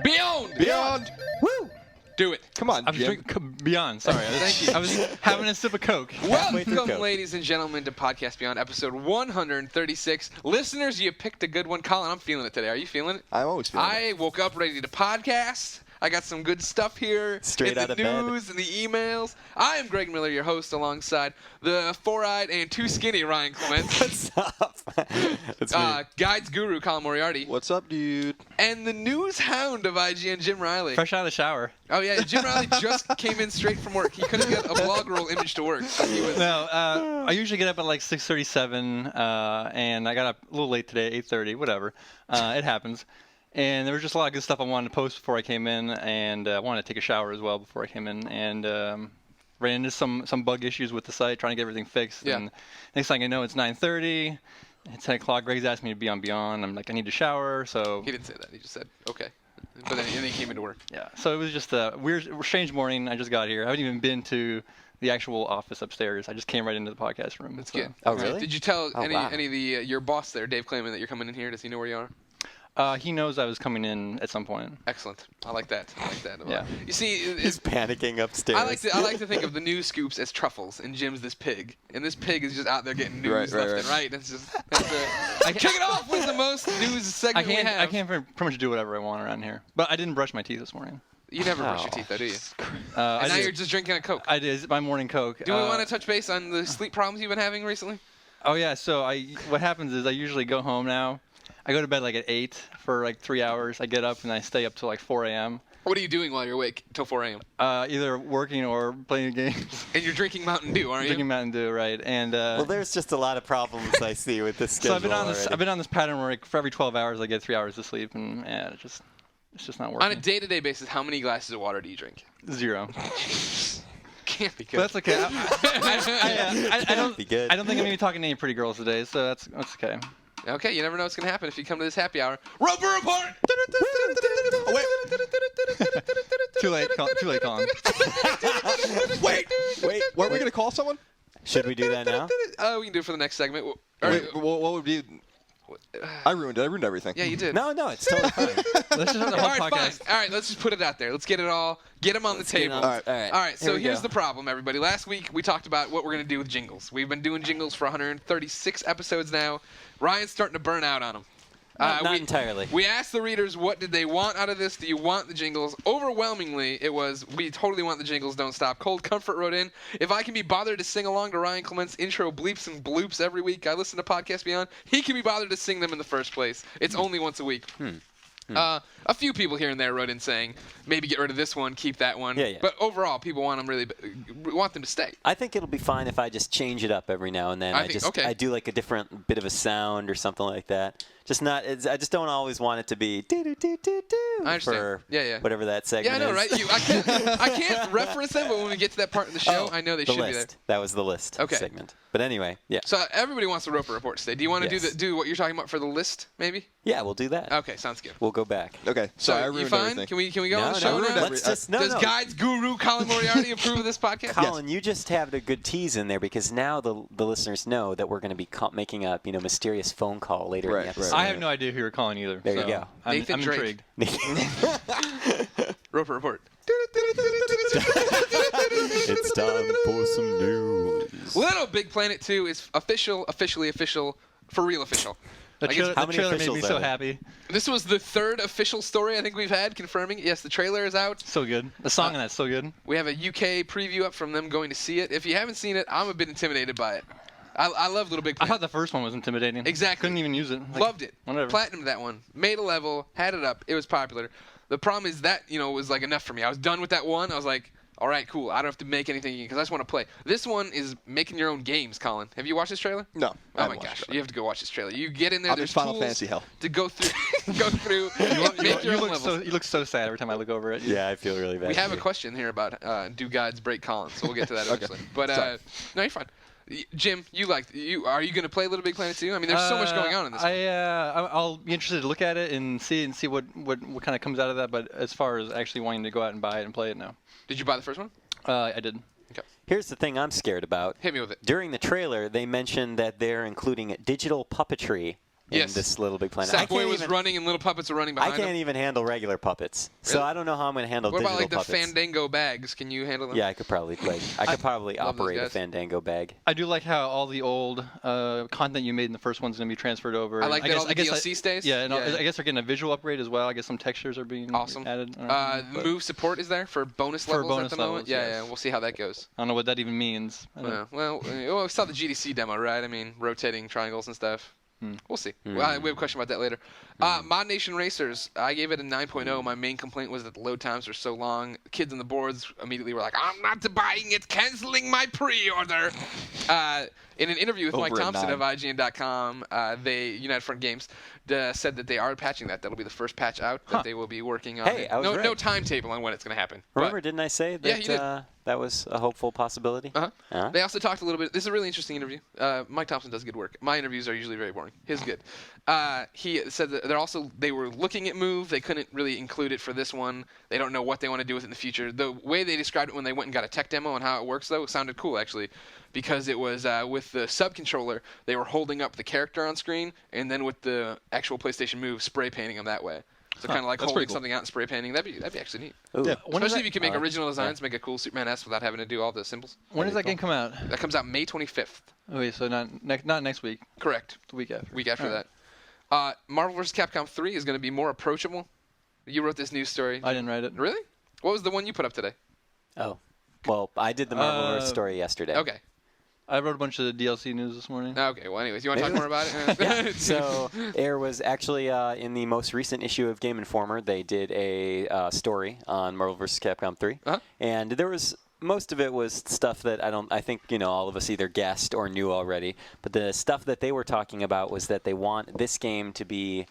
Beyond. Woo! Do it. Come on, I was Jim. drinking Beyond. Sorry. Thank you. I was having a sip of Coke. Welcome, ladies and gentlemen, to Podcast Beyond, episode 136. Listeners, you picked a good one. Colin, I'm feeling it today. Are you feeling it? I'm always feeling it. I woke up ready to podcast. I got some good stuff here. Straight out of bed. The news and the emails. I am Greg Miller, your host, alongside the four-eyed and too skinny Ryan Clements. What's up? That's me. Guides guru Colin Moriarty. What's up, dude? And the news hound of IGN, Jim Reilly. Fresh out of the shower. Oh, yeah. Jim Reilly just came in straight from work. He couldn't get a blog roll image to work. So he was... No, I usually get up at like 6:37, and I got up a little late today, 8:30, whatever. It happens. And there was just a lot of good stuff I wanted to post before I came in, and I wanted to take a shower as well before I came in, and ran into some bug issues with the site, trying to get everything fixed. Yeah. And next thing I know, it's 9:30. It's 10 o'clock. Greg's asked me to be on Beyond. I'm like, I need to shower, so... He didn't say that. He just said, okay. But then he came into work. Yeah, so it was just a weird, strange morning. I just got here. I haven't even been to the actual office upstairs. I just came right into the podcast room. That's so. good. Oh, really? Did you tell any wow. of the your boss there, Dave Clayman, that you're coming in here? Does he know where you are? He knows I was coming in at some point. Excellent. I like that. Yeah. You see, He's panicking upstairs. I like to think of the news scoops as truffles, and Jim's this pig, and this pig is just out there getting news left and right. It's just kick it off with the most news segment we have. I can't pretty much do whatever I want around here. But I didn't brush my teeth this morning. You never brush your teeth, though, do you? And now you're just drinking a Coke. I did. It's my morning Coke. Do we want to touch base on the sleep problems you've been having recently? Oh yeah. So what happens is I usually go home now. I go to bed like at 8 for like 3 hours. I get up and I stay up till like 4 a.m. What are you doing while you're awake till 4 a.m.? Either working or playing games. And you're drinking Mountain Dew, aren't you? Drinking Mountain Dew, right? And well, there's just a lot of problems I see with this schedule. So I've been on this pattern where like, for every 12 hours I get 3 hours of sleep, and it's just not working. On a day-to-day basis, how many glasses of water do you drink? 0. Can't be good. But that's okay. I don't be good. I don't think I'm gonna be talking to any pretty girls today, so that's okay. Okay, you never know what's going to happen if you come to this happy hour. Roper Report! Too late, Colin. Wait. Weren't we going to call someone? Should we do that now? We can do it for the next segment. Wait, what would be... I ruined it. I ruined everything. Yeah, you did. No, it's totally fine. Let's just have the whole All right, podcast. fine. All right, let's just put it out there. Let's get it all. Get them on the table. All right. So Here we here's go. the problem, everybody. Last week, we talked about what we're going to do with jingles. We've been doing jingles for 136 episodes now. Ryan's starting to burn out on them. Not entirely. We asked the readers what did they want out of this. Do you want the jingles? Overwhelmingly, it was, we totally want the jingles, don't stop. Cold Comfort wrote in, if I can be bothered to sing along to Ryan Clement's intro bleeps and bloops every week, I listen to Podcast Beyond, he can be bothered to sing them in the first place. It's only once a week. A few people here and there wrote in saying, maybe get rid of this one, keep that one. Yeah. But overall, people want them to stay. I think it'll be fine if I just change it up every now and then. I do like a different bit of a sound or something like that. I just don't always want it to be do-do-do-do-do I understand. for Yeah. whatever that segment Yeah, I know, is. right? I can't reference them, but when we get to that part of the show, I know they the should list. be there. That was the list segment. But anyway, yeah. So everybody wants the Roper Report today. Do you want to Yes. do what you're talking about for the list, maybe? Yeah, we'll do that. Okay, sounds good. We'll go back. Okay, So I ruined you fine? everything. Can we go on the show now? Let's just Does Guides Guru Colin Moriarty approve of this podcast? Colin, you just have a good tease in there because now the listeners know that we're going to be making a mysterious phone call later in the episode. I have no idea who you're calling either. There you go. I'm Nathan Drake. intrigued. Roper Report. It's time for some news. Little Big Planet 2 is officially official, for real official. The trailer, how the many trailer made me officials so are there? happy. This was the third official story I think we've had confirming. Yes, the trailer is out. So good. The song in that's so good. We have a UK preview up from them going to see it. If you haven't seen it, I'm a bit intimidated by it. I love Little Big I Planet. thought the first one was intimidating. Exactly. Couldn't even use it. Loved it. Whatever. Platinumed that one. Made a level. Had it up. It was popular. The problem is that, was like enough for me. I was done with that one. I was like, all right, cool. I don't have to make anything because I just want to play. This one is making your own games, Colin. Have you watched this trailer? No. Oh my gosh, you have to go watch this trailer. You get in there. I'm There's in Final tools Fantasy hell. to go through, and make your own levels. You look so sad every time I look over it. Yeah, I feel really bad. We have a question here about do guides break Colin, so we'll get to that eventually. But no, you're fine. Jim, are you going to play Little Big Planet 2? I mean, there's so much going on in this. I'll be interested to look at it and see what kind of comes out of that. But as far as actually wanting to go out and buy it and play it, no. Did you buy the first one? I did. Okay. Here's the thing I'm scared about. Hit me with it. During the trailer, they mentioned that they're including digital puppetry Yes. this Little Big Planet. Sackboy was running and little puppets were running behind him. I can't even handle regular puppets, so I don't know how I'm going to handle digital puppets. What about like the Fandango bags? Can you handle them? Yeah, I could probably operate a Fandango bag. I do like how all the old content you made in the first one's going to be transferred over. I like that all the DLC stays. Yeah, and I guess they're getting a visual upgrade as well. I guess some textures are being added. Move support is there for bonus levels at the moment. Yeah, we'll see how that goes. I don't know what that even means. Well, we saw the GDC demo, right? I mean, rotating triangles and stuff. We'll see. We have a question about that later. Mod Nation Racers, I gave it a 9.0. My main complaint was that the load times are so long. The kids on the boards immediately were like, I'm not buying it, canceling my pre-order. In an interview with Mike Thompson of IGN.com, United Front Games said that they are patching that. That'll be the first patch out that they will be working on. Hey, I was right. No timetable on when it's going to happen. Remember, didn't I say that that was a hopeful possibility? They also talked a little bit. This is a really interesting interview. Mike Thompson does good work. My interviews are usually very boring. His good. He said that they were looking at Move. They couldn't really include it for this one. They don't know what they want to do with it in the future. The way they described it when they went and got a tech demo and how it works, though, sounded cool, actually. Because it was with the sub-controller, they were holding up the character on screen, and then with the actual PlayStation Move, spray painting them that way. So kind of like holding something out and spray painting. That'd be actually neat. Yeah. Especially if you can make original designs, make a cool Superman S without having to do all the symbols. When does that game come out? That comes out May 25th. Okay, so not next week. Correct. The week after. Week after that. Marvel vs. Capcom 3 is going to be more approachable. You wrote this news story. I didn't write it. Really? What was the one you put up today? Oh. Well, I did the Marvel vs. story yesterday. Okay. I wrote a bunch of the DLC news this morning. Okay, well, anyways, you want to talk more about it? Yeah. So, there was actually, in the most recent issue of Game Informer, they did a story on Marvel vs. Capcom 3. And there was, most of it was stuff that I think, all of us either guessed or knew already. But the stuff that they were talking about was that they want this game to be,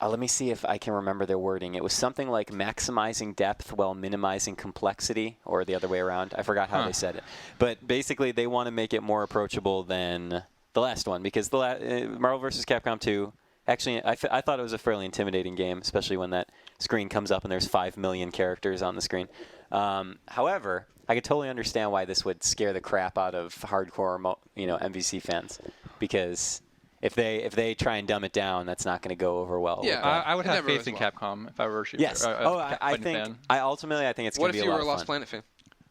let me see if I can remember their wording. It was something like maximizing depth while minimizing complexity, or the other way around. I forgot how they said it. But basically, they want to make it more approachable than the last one, because the Marvel vs. Capcom 2, actually, I thought it was a fairly intimidating game, especially when that screen comes up and there's 5 million characters on the screen. However, I could totally understand why this would scare the crap out of hardcore, MVC fans, because if they try and dumb it down, that's not going to go over well. Yeah, I would have faith in Capcom if I were a shooter. Yes. I think fan. I ultimately think it's going to be a lot of fun. What if you were a Lost Planet fan?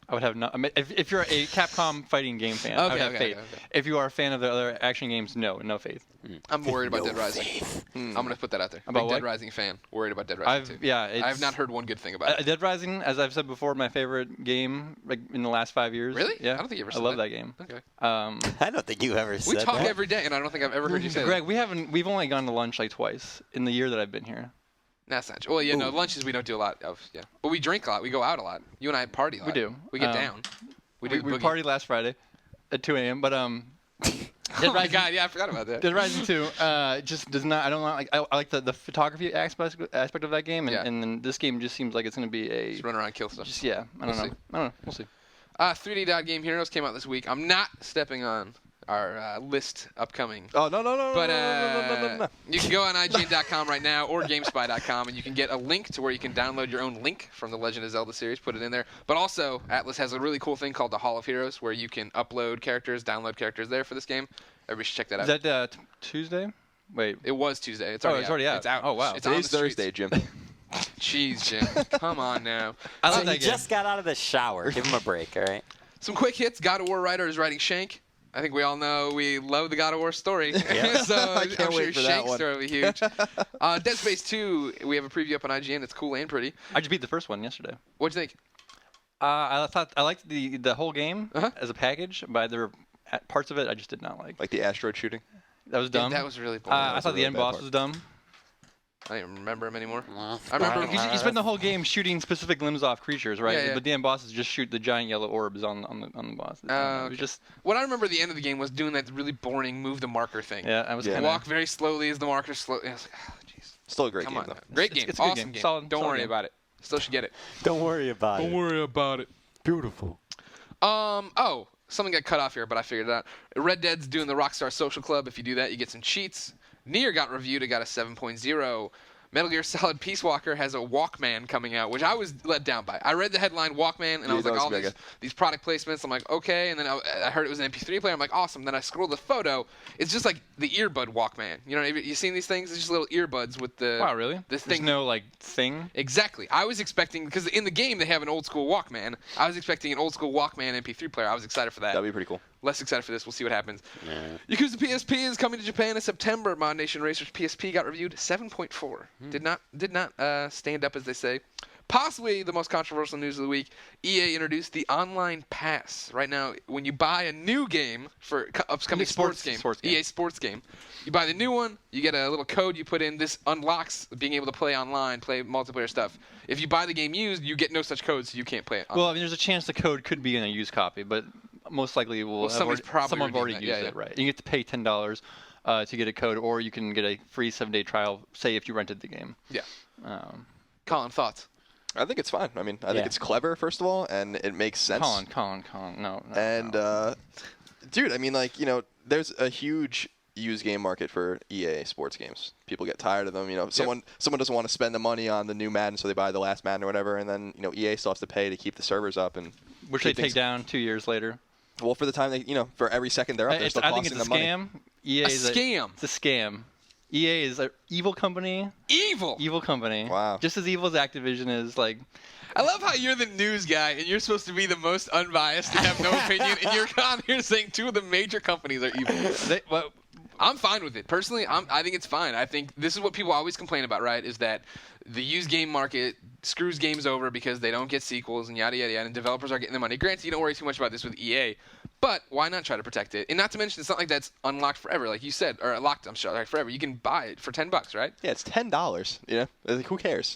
I would have no. If you're a Capcom fighting game fan, I would have faith. Okay. If you are a fan of the other action games, no faith. I'm worried about Dead Rising. I'm going to put that out there. About Dead Rising fan. Worried about Dead Rising 2. Yeah, I have not heard one good thing about it. Dead Rising, as I've said before, my favorite game in the last 5 years. Really? Yeah. I don't think you ever said that. I love that game. Okay. I don't think you ever said that. We talk every day, and I don't think I've ever heard you say Greg, that. we've only gone to lunch like twice in the year that I've been here. That's not true. Well, lunches we don't do a lot of, But we drink a lot. We go out a lot. You and I party a lot. We do. We get down. We partied last Friday at 2 a.m., but oh my God, yeah, I forgot about that. Dead Rising 2 just does not. I don't like. I like the photography aspect of that game, and then this game just seems like it's going to be just run around and kill stuff. I don't know. We'll see. 3D Dot Game Heroes came out this week. I'm not stepping on our list upcoming. Oh, no. But you can go on IGN.com right now or GameSpy.com, and you can get a link to where you can download your own link from the Legend of Zelda series, put it in there. But also, Atlas has a really cool thing called the Hall of Heroes, where you can upload characters, download characters there for this game. Everybody should check that out. Is that Tuesday? Wait. It was Tuesday. It's already out. It's out. Oh, wow. Today's Thursday, Jim. Jeez, Jim. Come on now. I love that game. He just got out of the shower. Give him a break, all right? Some quick hits. God of War writer is writing Shank. I think we all know we love the God of War story. Yeah. So I'm sure Shank's story will be huge. Dead Space 2, we have a preview up on IGN. It's cool and pretty. I just beat the first one yesterday. What'd you think? I liked the whole game as a package, but there were parts of it I just did not like. Like the asteroid shooting? That was dumb. Yeah, that was really boring. I thought the end boss was dumb. I don't even remember him anymore. I remember you spend the whole game shooting specific limbs off creatures, right? Yeah. But the end bosses just shoot the giant yellow orbs on the boss. It was just what I remember at the end of the game was doing that really boring move the marker thing. Yeah, I was kinda walk very slowly as the marker slow. I was like, oh, jeez. Still a great game, though. Great game. It's a awesome good game. game. Solid, Don't worry game. about it. Still should get it. Don't worry about it. Don't worry about it. Beautiful. Something got cut off here, but I figured it out. Red Dead's doing the Rockstar Social Club. If you do that, you get some cheats. Nier got reviewed. It got a 7.0. Metal Gear Solid Peace Walker has a Walkman coming out, which I was let down by. I read the headline Walkman, and I was like, all these product placements. I'm like, okay. And then I heard it was an MP3 player. I'm like, awesome. Then I scrolled the photo. It's just like the earbud Walkman. You know, you seen these things? It's just little earbuds with the. Wow, really? This There's thing. no like thing. Exactly. I was expecting, because in the game they have an old school Walkman. I was expecting an old school Walkman MP3 player. I was excited for that. That'd be pretty cool. Less excited for this. We'll see what happens. Yeah. Yakuza PSP is coming to Japan in September. Mod Nation Racers PSP got reviewed 7.4. Did not stand up, as they say. Possibly the most controversial news of the week, EA introduced the Online Pass. Right now, when you buy a new game for upcoming sports game, EA Sports game, you buy the new one, you get a little code you put in. This unlocks being able to play online, play multiplayer stuff. If you buy the game used, you get no such code, so you can't play it online. Well, I mean, there's a chance the code could be in a used copy, but most likely someone have already used it, right? You get to pay $10 to get a code, or you can get a free 7-day trial, say if you rented the game. Yeah. Colin, thoughts? I think it's fine. I mean, I think it's clever, first of all, and it makes sense. Colin, no. And, dude, I mean, like, you know, there's a huge used game market for EA sports games. People get tired of them. You know, someone doesn't want to spend the money on the new Madden, so they buy the last Madden or whatever, and then, you know, EA still has to pay to keep the servers up. And which they take down 2 years later. Well, for the time, for every second they're up, they're still costing them money. I think it's a scam. It's a scam. EA is an evil company. Evil company. Wow. Just as evil as Activision is, like. I love how you're the news guy and you're supposed to be the most unbiased and have no opinion, and you're on here saying 2 of the major companies are evil. I'm fine with it. Personally, I think it's fine. I think this is what people always complain about, right, is that the used game market screws games over because they don't get sequels and yada, yada, yada, and developers are getting the money. Granted, you don't worry too much about this with EA, but why not try to protect it? And not to mention, it's not like that's unlocked forever, like you said, or locked, I'm sure, like forever. You can buy it for $10, right? Yeah, it's $10, like, who cares?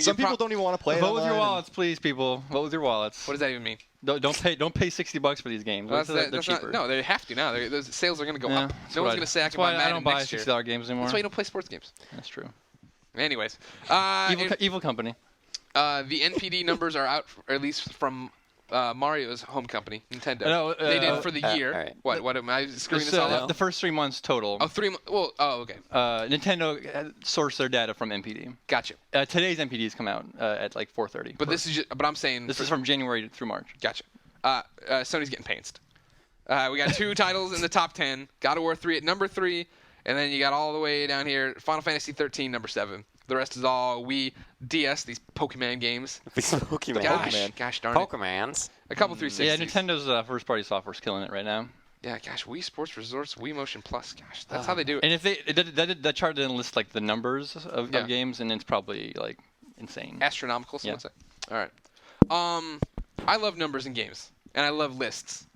Some people don't even want to play it Vote with your wallets, please, people. Vote with your wallets. What does that even mean? Don't pay $60 for these games. Well, they're cheaper. No, they have to now. Those sales are going to go up. No one's going to say I can buy Madden next year. I don't buy $60 games anymore. That's why you don't play sports games. That's true. Anyways. Evil company. The NPD numbers are out, or at least from Mario's home company, Nintendo. No, they did for the year. Right. What am I screwing this all up? The first 3 months total. Oh, 3 months. Well, okay. Nintendo sourced their data from NPD. Gotcha. Today's NPDs come out at like 4:30. But this is just, but I'm saying this is from January through March. Gotcha. Sony's getting pantsed. We got 2 titles in the top 10. God of War 3 at number 3, and then you got all the way down here Final Fantasy 13 number 7. The rest is all Wii, DS, these Pokemon games. These Pokemon. Gosh darn it. Pokemans. A couple 360s. Yeah, Nintendo's first-party software's killing it right now. Yeah, gosh, Wii Sports Resorts, Wii Motion Plus. Gosh, that's how they do it. And if that chart didn't list like the numbers of games, and it's probably like insane. Astronomical, some would say. All right. I love numbers in games, and I love lists.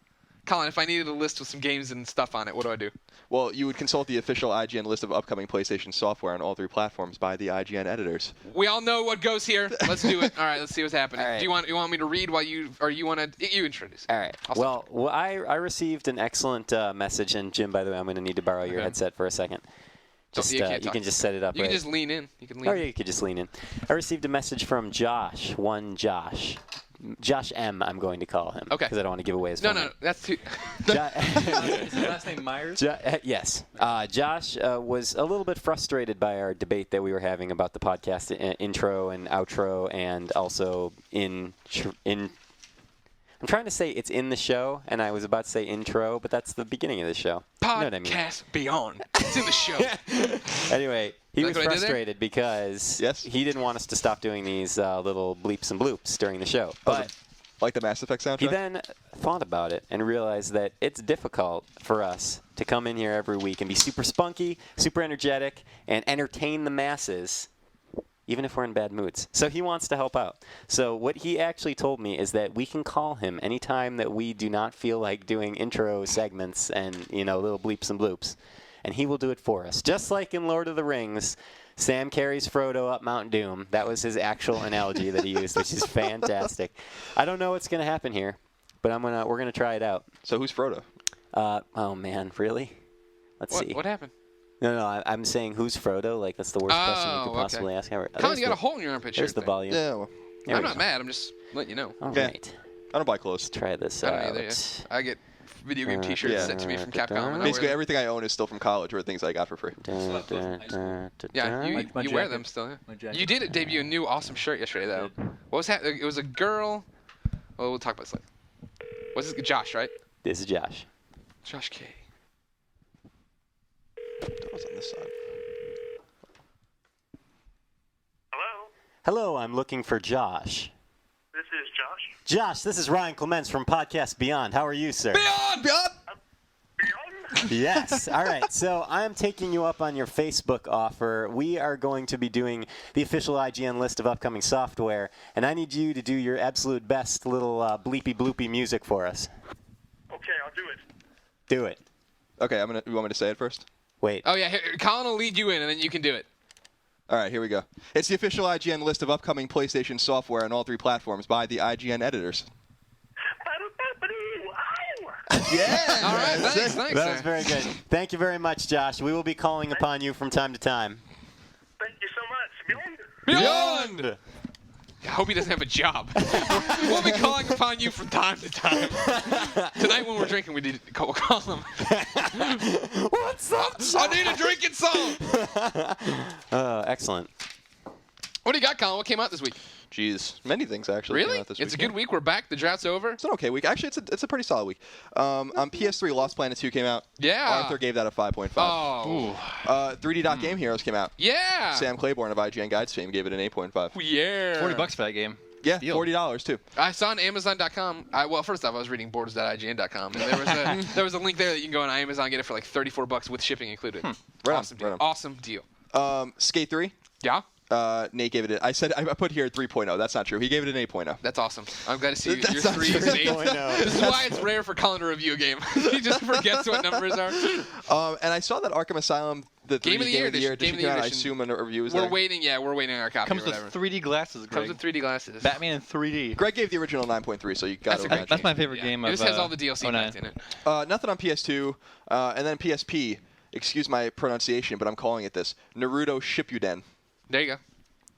Colin, if I needed a list with some games and stuff on it, what do I do? Well, you would consult the official IGN list of upcoming PlayStation software on all 3 platforms by the IGN editors. We all know what goes here. Let's do it. All right, let's see what's happening. Right. Do you want me to read while you want to you introduce? All right. Well, I received an excellent message, and Jim, by the way, I'm going to need to borrow your headset for a second. Just you can just set it up. You can just lean in. You can lean. Oh yeah, you could just lean in. I received a message from Josh. Josh M, I'm going to call him. Okay. Because I don't want to give away his phone name. No, that's too... Is his last name Myers? Yes. Josh was a little bit frustrated by our debate that we were having about the podcast intro and outro, and also in I'm trying to say it's in the show, and I was about to say intro, but that's the beginning of the show. Podcast you know what I mean? Beyond. It's in the show. Anyway, he was frustrated because he didn't want us to stop doing these little bleeps and bloops during the show. But like the Mass Effect soundtrack? He then thought about it and realized that it's difficult for us to come in here every week and be super spunky, super energetic, and entertain the masses, even if we're in bad moods. So he wants to help out. So what he actually told me is that we can call him anytime that we do not feel like doing intro segments and, little bleeps and bloops. And he will do it for us. Just like in Lord of the Rings, Sam carries Frodo up Mount Doom. That was his actual analogy that he used, which is fantastic. I don't know what's going to happen here, but we're going to try it out. So who's Frodo? Oh, man, really? Let's see. What happened? No, I'm saying who's Frodo? Like, that's the worst question you could possibly ask ever. Colin, you got a hole in your armpit. There's the volume. Yeah, well. I'm not mad. I'm just letting you know. All right. I don't buy clothes. Let's try this out. I don't either, I get video game T-shirts sent to me from Capcom. Basically, everything I own is still from college or things I got for free. Yeah, you wear them still. Yeah. You did debut a new awesome shirt yesterday, though. What was that? It was a girl. Well, we'll talk about this later. What's this? Josh, right? This is Josh. Josh K. it's on this side. Hello, Hello, I'm looking for Josh. this is Josh. Josh, this is Ryan Clements from Podcast Beyond. How are you, sir? Beyond! Beyond? Yes. All right. So I'm taking you up on your Facebook offer. We are going to be doing the official IGN list of upcoming software, and I need you to do your absolute best little bleepy bloopy music for us. Okay, I'll do it. Do it. Okay, you want me to say it first? Wait. Oh yeah, here, Colin will lead you in, and then you can do it. All right, here we go. It's the official IGN list of upcoming PlayStation software on all 3 platforms by the IGN editors. Yeah. All right, thanks, That sir. was very good. Thank you very much, Josh. We will be calling upon you from time to time. Thank you so much. Beyond. I hope he doesn't have a job. We'll be calling upon you from time to time. Tonight when we're drinking, we need to call him. What's up, I need a drinking song. Excellent. What do you got, Colin? What came out this week? Jeez, many things actually. came Really? out this It's a week. good week. We're back. The draft's over. It's an okay week. Actually, it's a pretty solid week. On PS3, Lost Planet 2 came out. Yeah. Arthur gave that a 5.5. Oh. 3D Dot Game Heroes came out. Yeah. Sam Claiborne of IGN Guides fame gave it an 8.5. Yeah. $40 for that game. Yeah, Deal. $40 too. I saw on Amazon.com. Well, first off, I was reading borders.ign.com, and there was a link there that you can go on Amazon and get it for like $34 with shipping included. Right Awesome on, deal. right on. Awesome deal. Skate 3. Yeah. Nate gave it. I put here 3.0. That's not true. He gave it an 8.0. That's awesome. I'm glad to see That's your not threes true. and eights. 3.0. This is why it's rare for Colin to review a game. He just forgets what numbers are. And I saw that Arkham Asylum, the Game of the Year edition edition came out. I edition. assume a review is We're there. waiting. Yeah, we're waiting on our copy Comes or with whatever. 3D glasses, Greg. Comes with 3D glasses. Batman in 3D. Greg gave the original 9.3, so you got That's to a great imagine. That's my favorite Yeah. game It of just has all the DLC 09. packed in it. Nothing on PS2, and then PSP. Excuse my pronunciation, but I'm calling it this. Naruto Shippuden. There you go.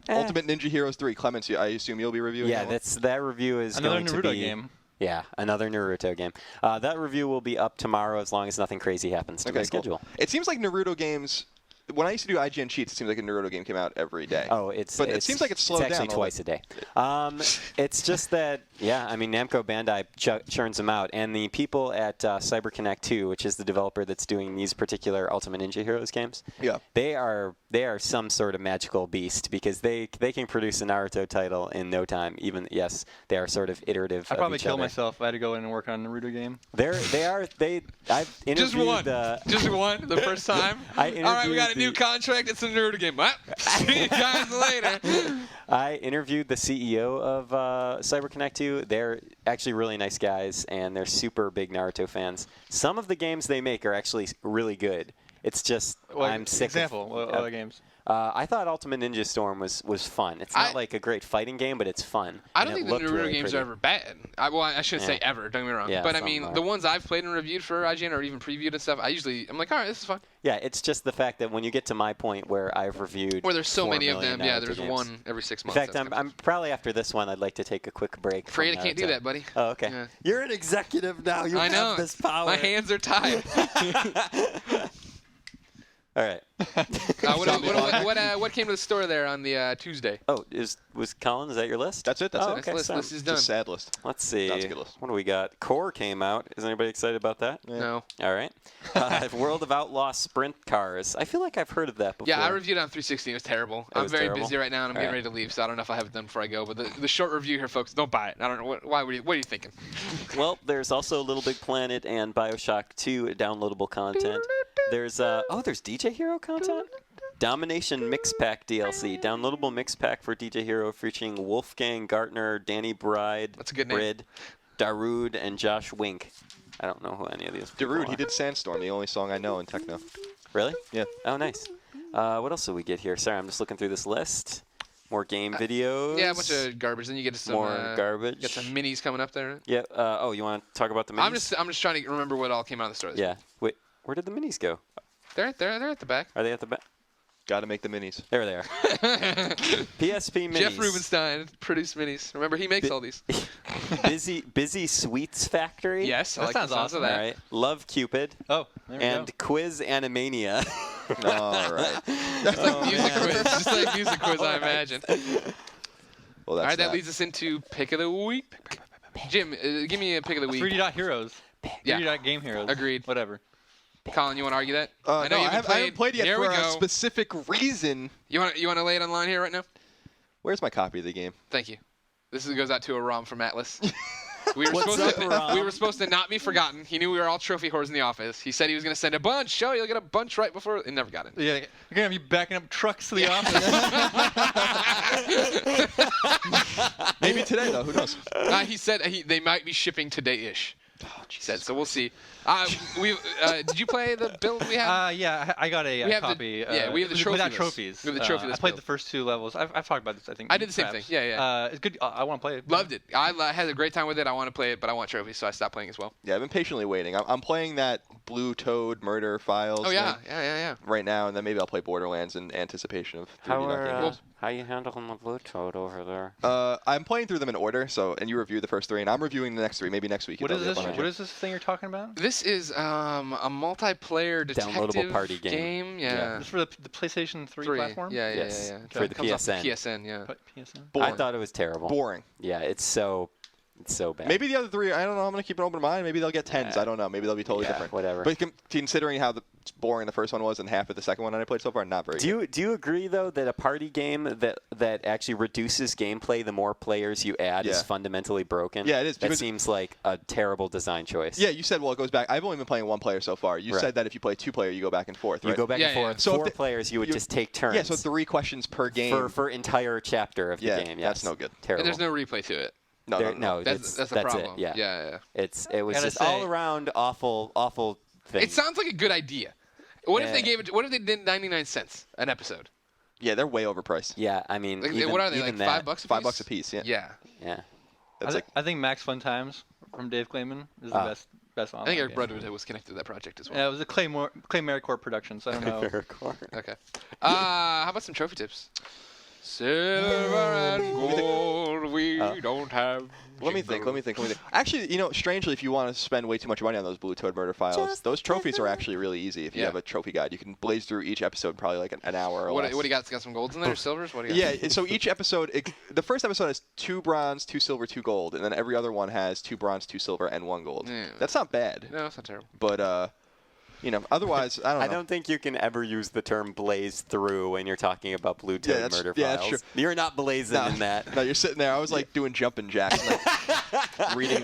Ultimate Ninja Heroes 3. Clements, I assume you'll be reviewing Yeah, that one? that review is Another going to Naruto be game. Yeah, another Naruto game. That review will be up tomorrow as long as nothing crazy happens to my Okay, schedule. cool. It seems like Naruto games. When I used to do IGN cheats, it seems like a Naruto game came out every day. Oh, But it seems like it's slowed down. It's actually twice a day. It's just that, yeah, I mean, Namco Bandai churns them out, and the people at CyberConnect 2, which is the developer that's doing these particular Ultimate Ninja Heroes games, Yeah. they are some sort of magical beast because they can produce a Naruto title in no time. Even yes, they are sort of iterative. I'd probably of each kill other. myself if I had to go in and work on a Naruto game. I've interviewed Just one. Just one. The first time. I All right, we got a interviewed new contract. It's a Naruto game. What? See you guys later. I interviewed the CEO of CyberConnect 2. They're actually really nice guys, and they're super big Naruto fans. Some of the games they make are actually really good. It's just I'm sick Example, what other games? I thought Ultimate Ninja Storm was fun. It's not like a great fighting game, but it's fun. I don't and think it the looked Naruto really games pretty. are ever bad. I shouldn't say Yeah. ever. Don't get me wrong. Yeah, but I some mean, are. the ones I've played and reviewed for IGN or even previewed and stuff, I'm like, all right, this is fun. Yeah, it's just the fact that when you get to my point where I've reviewed Where there's so 4 many of million them. Yeah, Naruto there's games. one every 6 In months. fact, that's I'm probably after this one, I'd like to take a quick break. afraid from I can't do Naruto. that, buddy. Oh, okay. Yeah. You're an executive now. You I know. have this power. My hands are tied. All right. What came to the store there on the Tuesday? Oh, was Colin? Is that your list? That's it. That's Oh, it. okay. List so is It's done. a sad list. let's see. That's a good list. What do we got? Core came out. Is anybody excited about that? No. All right. World of Outlaw Sprint Cars. I feel like I've heard of that before. Yeah, I reviewed it on 360. It was terrible. I'm was very terrible? busy right now, and I'm All getting right. ready to leave, so I don't know if I have it done before I go. But the short review here, folks, don't buy it. I don't know. What are you thinking? Well, there's also Little Big Planet and BioShock 2 downloadable content. There's there's DJ Hero content. Domination Mix Pack DLC. Downloadable mix pack for DJ Hero featuring Wolfgang Gartner, Danny Bride, That's a good name. Brid, Darude, and Josh Wink. I don't know who any of these people Darude, he are. did Sandstorm, the only song I know in techno. Really? Yeah. Oh, nice. What else do we get here? Sorry, I'm just looking through this list. More game videos. Yeah, a bunch of garbage. Then you get to some More garbage. Got some minis coming up there. Yeah. You want to talk about the minis? I'm just trying to remember what all came out of the store. This Yeah. Wait, where did the minis go? week. They're at the back. Are they at the back? Got to make the minis. There they are. PSP minis. Jeff Rubenstein produced minis. Remember, he makes all these. Busy Sweets Factory. Yes, I That like the sounds sounds of awesome. All that. right. Love Cupid. Oh, there we And go. Quiz Animania. All right. It's like music quiz. Just like music quiz, I imagine. Well, All that's right, that leads us into pick of the week. Jim, give me a pick of the week. 3D Dot Heroes. Yeah. 3D Dot Game Heroes. Agreed. Whatever. Colin, you want to argue that? No, I know you I haven't played yet Here for we a go. specific reason. You want to lay it on line here right now? Where's my copy of the game? Thank you. This goes out to a ROM from Atlas. We were, What's supposed up, to, Rom? we were supposed to not be forgotten. He knew we were all trophy whores in the office. He said he was going to send a bunch. Show you'll get a bunch right before. It never got it. Yeah, you're gonna be backing up trucks to the office. Maybe today, though. Who knows? He said they might be shipping today-ish. He said, so we'll see. Did you play the build we had? Yeah, I got a We have the- copy. we have the trophy without list. trophies. We have the trophy I list played build. the first 2 levels. I've talked about this, I think. I did the same perhaps. thing. Yeah. It's good. I want to play it. Loved it. I had a great time with it. I want to play it, but I want trophies, so I stopped playing as well. Yeah, I've been patiently waiting. I'm playing that Blue Toad Murder Files Oh, yeah. thing Yeah. right now, and then maybe I'll play Borderlands in anticipation of 3D games. How you handling the Blue Toad over there? I'm playing through them in order, and you review the first 3, and I'm reviewing the next 3. Maybe next week. What is they'll be this? up on What is this thing you're talking about? This is a multiplayer detective Downloadable party game. Yeah. This is for the PlayStation 3 platform. Yeah. Yes. Yeah. For the Comes off PSN. PSN, yeah. PSN. Boring. I thought it was terrible. Boring. Yeah, it's so bad. Maybe the other 3, I don't know. I'm going to keep an open mind. Maybe they'll get 10s. Yeah. I don't know. Maybe they'll be totally Yeah, different. whatever. But considering how boring the first one was and half of the second one I played so far, not very good. Do you agree though that a party game that actually reduces gameplay the more players you add is Yeah. fundamentally broken? Yeah, it is, That because- seems like a terrible design choice. Yeah, you said, well, it goes back. I've only been playing 1 player so far. You Right. said that if you play 2 player, you go back and forth, right? You go back Yeah, and yeah. forth. So if 4 the- players, you would just take turns. Yeah, so 3 questions per game. for entire chapter of the Yeah, game. that's Yes. no good. Terrible. And there's no replay to it. No. That's the problem. it. Yeah. Yeah. It was Gotta just say- all around awful thing. It sounds like a good idea. What if Yeah. they gave it? What if they did 99 cents an episode? Yeah, they're way overpriced. Yeah, I mean, Like, even, what are they? even Like that, $5 a piece? $5 a piece. Yeah. Yeah. Yeah. That's like I think Max Fun Times from Dave Clayman is the best online I think Eric game. Brudwood was connected to that project as well. Yeah, it was a Clay Maricorp production, so I don't know. Okay. How about some trophy tips? Silver and gold, we don't have. Let me think. Actually, strangely, if you want to spend way too much money on those Blue Toad Murder Files, those trophies are actually really easy. If you Yeah. have a trophy guide, you can blaze through each episode in probably like an hour or What less. do you got? It's got some golds in there, silvers. What do you got? Yeah, so each episode, the first episode has 2 bronze, 2 silver, 2 gold, and then every other one has 2 bronze, 2 silver, and 1 gold. Yeah. That's not bad, No, it's not terrible. but otherwise, I don't know. I don't think you can ever use the term blaze through when you're talking about Blue Toad that's- Murder yeah, that's Files. true. You're not blazing in that. No, you're sitting there. I was like doing jumping jacks, like, reading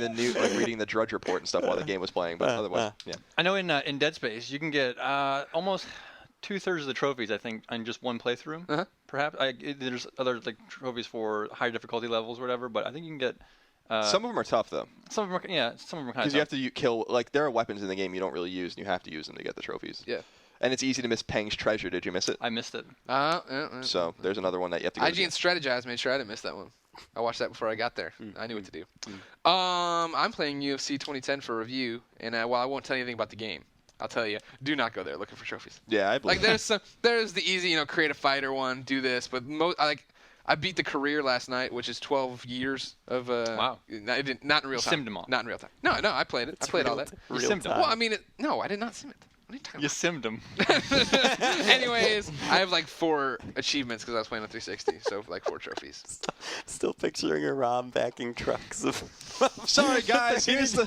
the Drudge Report and stuff while the game was playing. But otherwise, yeah. I know in Dead Space you can get almost 2/3 of the trophies, I think, on just 1 playthrough. Uh-huh. Perhaps there's other trophies for higher difficulty levels or whatever, but I think you can get. Some of them are tough though, Some of them are kind of because you have to kill. Like there are weapons in the game you don't really use, and you have to use them to get the trophies. Yeah. And it's easy to miss Peng's treasure. Did you miss it? I missed it. So there's another one that you have to go IGN Strategize made sure I didn't miss that one. I watched that before I got there. I knew what to do. I'm playing UFC 2010 for review, and while I won't tell you anything about the game, I'll tell you, do not go there looking for trophies. Yeah, I believe Like there's the easy, create a fighter one, do this, but I beat the career last night, which is 12 years of Wow. Not in real time. Simmed them all. Not in real time. No, I played it. I played all that. You simmed them. Well, I mean, no, I did not sim it. What are you talking You simmed them. about? Anyways, I have like 4 achievements because I was playing on 360, so like 4 trophies. Still picturing a ROM backing trucks of Sorry guys, here's the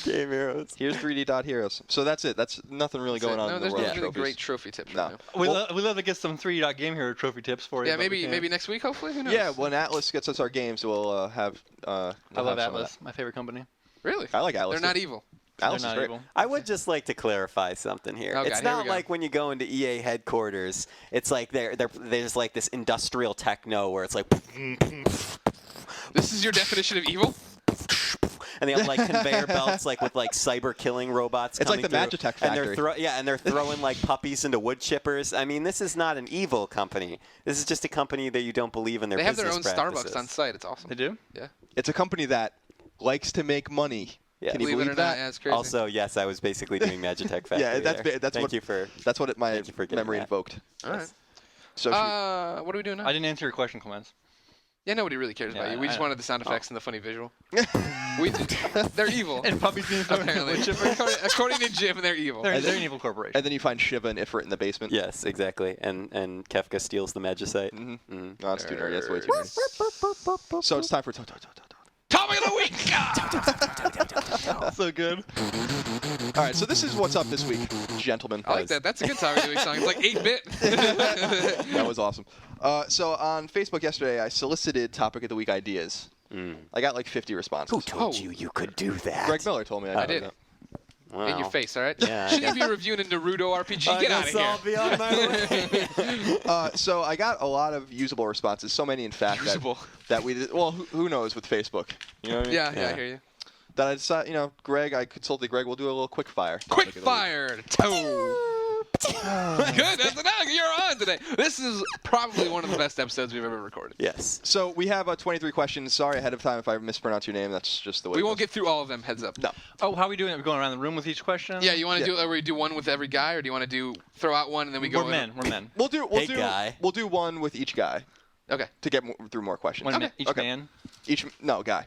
Game Heroes. here's 3D Dot Heroes. So that's it. That's nothing really going on No, in there's the world no of really trophies. great trophy tips No. right now. We love to get some 3 Game Hero trophy tips for you. Yeah, but we maybe can't. next week, hopefully. Who knows? Yeah, when Atlas gets us our games, we'll have. I love Atlas, my favorite company. Really? I like Atlas. They're not evil. Atlas They're is not great. evil. I would just like to clarify something here. Oh, God, it's here we not go. like when you go into EA headquarters, it's like there's like this industrial techno where it's like, This is your definition of evil? and they have like conveyor belts like with like cyber killing robots. It's like coming the through, Magitech and they're factory. and they're throwing like puppies into wood chippers. I mean, this is not an evil company. This is just a company that you don't believe in their They have their own business practices. Starbucks on site. It's awesome. They do? Yeah. It's a company that likes to make money. Yeah. Can you Believe it believe or not, that? yeah, it's crazy. Also, yes, I was basically doing Magitech Factory. Yeah, that's there. that's Thank what you for. that's what my thank you for getting memory that. invoked. All right. So What are we doing now? I didn't answer your question, Clemens. Yeah, nobody really cares Yeah, about you. We I just know. wanted the sound effects and the funny visual. They're evil. And puppies being thrown into Apparently. wood chippers. According to Jim, they're evil. They're an evil corporation. and then you find Shiva and Ifrit in the basement. Yes, exactly. And Kefka steals the Magicite. No, that's too nerdy. That's way too nerdy. So it's time for Top topic of the week. So good. All right, so this is what's up this week, gentlemen. I like that. That's a good topic of the week song. It's like 8-bit. That was awesome. So on Facebook yesterday, I solicited topic of the week ideas. I got like 50 responses. Who told you could do that? Greg Miller told me I did. that. Wow. In your face, all right? Yeah, I Shouldn't you be reviewing a Naruto RPG? Get out of here. I'll be on my way. So I got a lot of usable responses, so many in fact Usable. that we did. Well, who knows with Facebook? You know what I mean? Yeah, I hear you. That I decided, Greg, I consulted Greg. We'll do a little quick fire. Quick topic of the week. fire. Good. That's enough. You're on today. This is probably one of the best episodes we've ever recorded. Yes. So we have 23 questions. Sorry ahead of time if I mispronounce your name. That's just the way. We it won't goes. get through all of them. Heads up. No. Oh, how are we doing it? We're going around the room with each question? Yeah, you want to Yeah. do it where we do one with every guy, or do you want to throw out one and then we go? We're men. We're men. We'll do. Guy. We'll do one with each guy Okay. to get through more questions. One Okay. each Okay. man. Guy.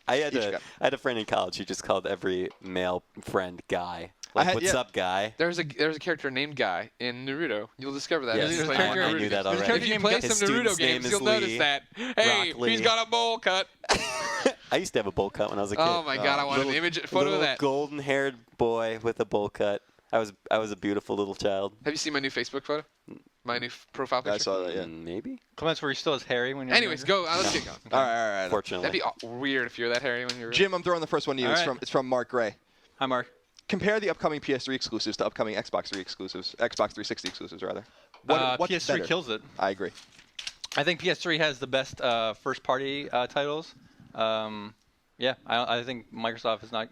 I had Each guy. a friend in college who just called every male friend Guy. Like, had- what's yeah. up, Guy? There's a character named Guy in Naruto. You'll discover that. Yes, if you play I Naruto knew games. that already. If you play His some Naruto student's name games, is you'll notice Lee. that. Hey, Rock Lee. he's got a bowl cut. I used to have a bowl cut when I was a kid. Oh my God, I want an image photo little of that. golden-haired boy with a bowl cut. I was a beautiful little child. Have you seen my new Facebook photo? My new profile picture. I saw that. Yeah. Maybe. Clements, were you still as hairy when you were Anyways, younger? go. Let's get going. All right. Fortunately. That'd be weird if you're that hairy when you're. Jim, I'm throwing the first one to you. All It's right. from Mark Gray. Hi, Mark. Compare the upcoming PS3 exclusives to upcoming Xbox 3 exclusives, Xbox 360 exclusives rather. What's PS3 better? kills it. I agree. I think PS3 has the best first-party titles. Yeah, I think Microsoft is not.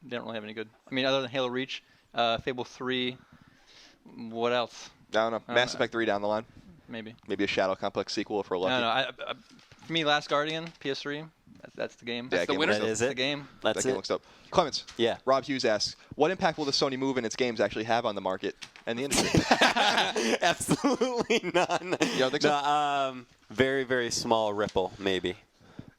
They don't really have any good. I mean, other than Halo Reach, Fable 3. What else? I don't know. Mass Effect 3 down the line. Maybe. Maybe a Shadow Complex sequel if we're lucky. No. For me, Last Guardian, PS3. That's the game. Yeah, That's the game winner. looks That dope. is That's it. the game. That That's game it. looks dope. Clements. Yeah. Rob Hughes asks, what impact will the Sony move in its games actually have on the market and the industry? Absolutely none. You don't think so? No, very, very small ripple, maybe.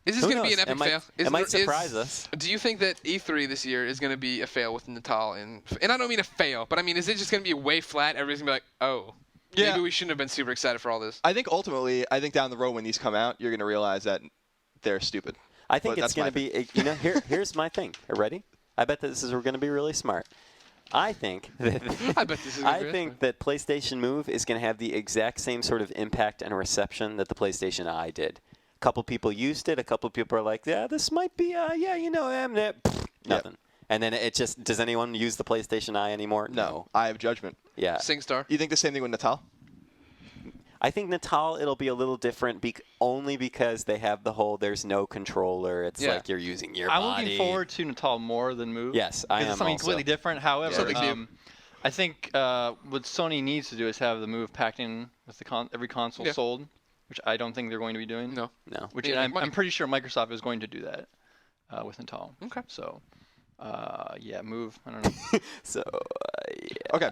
Is this Who going to be knows? an epic fail? It might surprise us. Do you think that E3 this year is going to be a fail with Natal? And I don't mean a fail, but I mean, is it just going to be way flat? Everybody's going to be like, oh, Yeah. maybe we shouldn't have been super excited for all this. I think ultimately, down the road when these come out, you're going to realize that they're stupid. I think But it's that's going to my be, here's my thing. Are you ready? I bet this is going to be really smart. I think that I bet this is gonna be really smart. that PlayStation Move is going to have the exact same sort of impact and reception that the PlayStation Eye did. A couple people used it. A couple people are like, yeah, this might be, nothing. And then it just, does anyone use the PlayStation Eye anymore? No. I have judgment. Yeah. SingStar. You think the same thing with Natal? I think Natal, it'll be a little different only because they have the whole there's no controller. It's Yeah. like you're using your I'm body. looking forward to Natal more than Move. Yes, I because am it's something also. completely different. However, Something new. I think what Sony needs to do is have the Move packed in with every console Yeah. sold, which I don't think they're going to be doing. No. No. Which Need to make I'm money. pretty sure Microsoft is going to do that with Natal. Okay. So, yeah, Move. I don't know. So, Okay.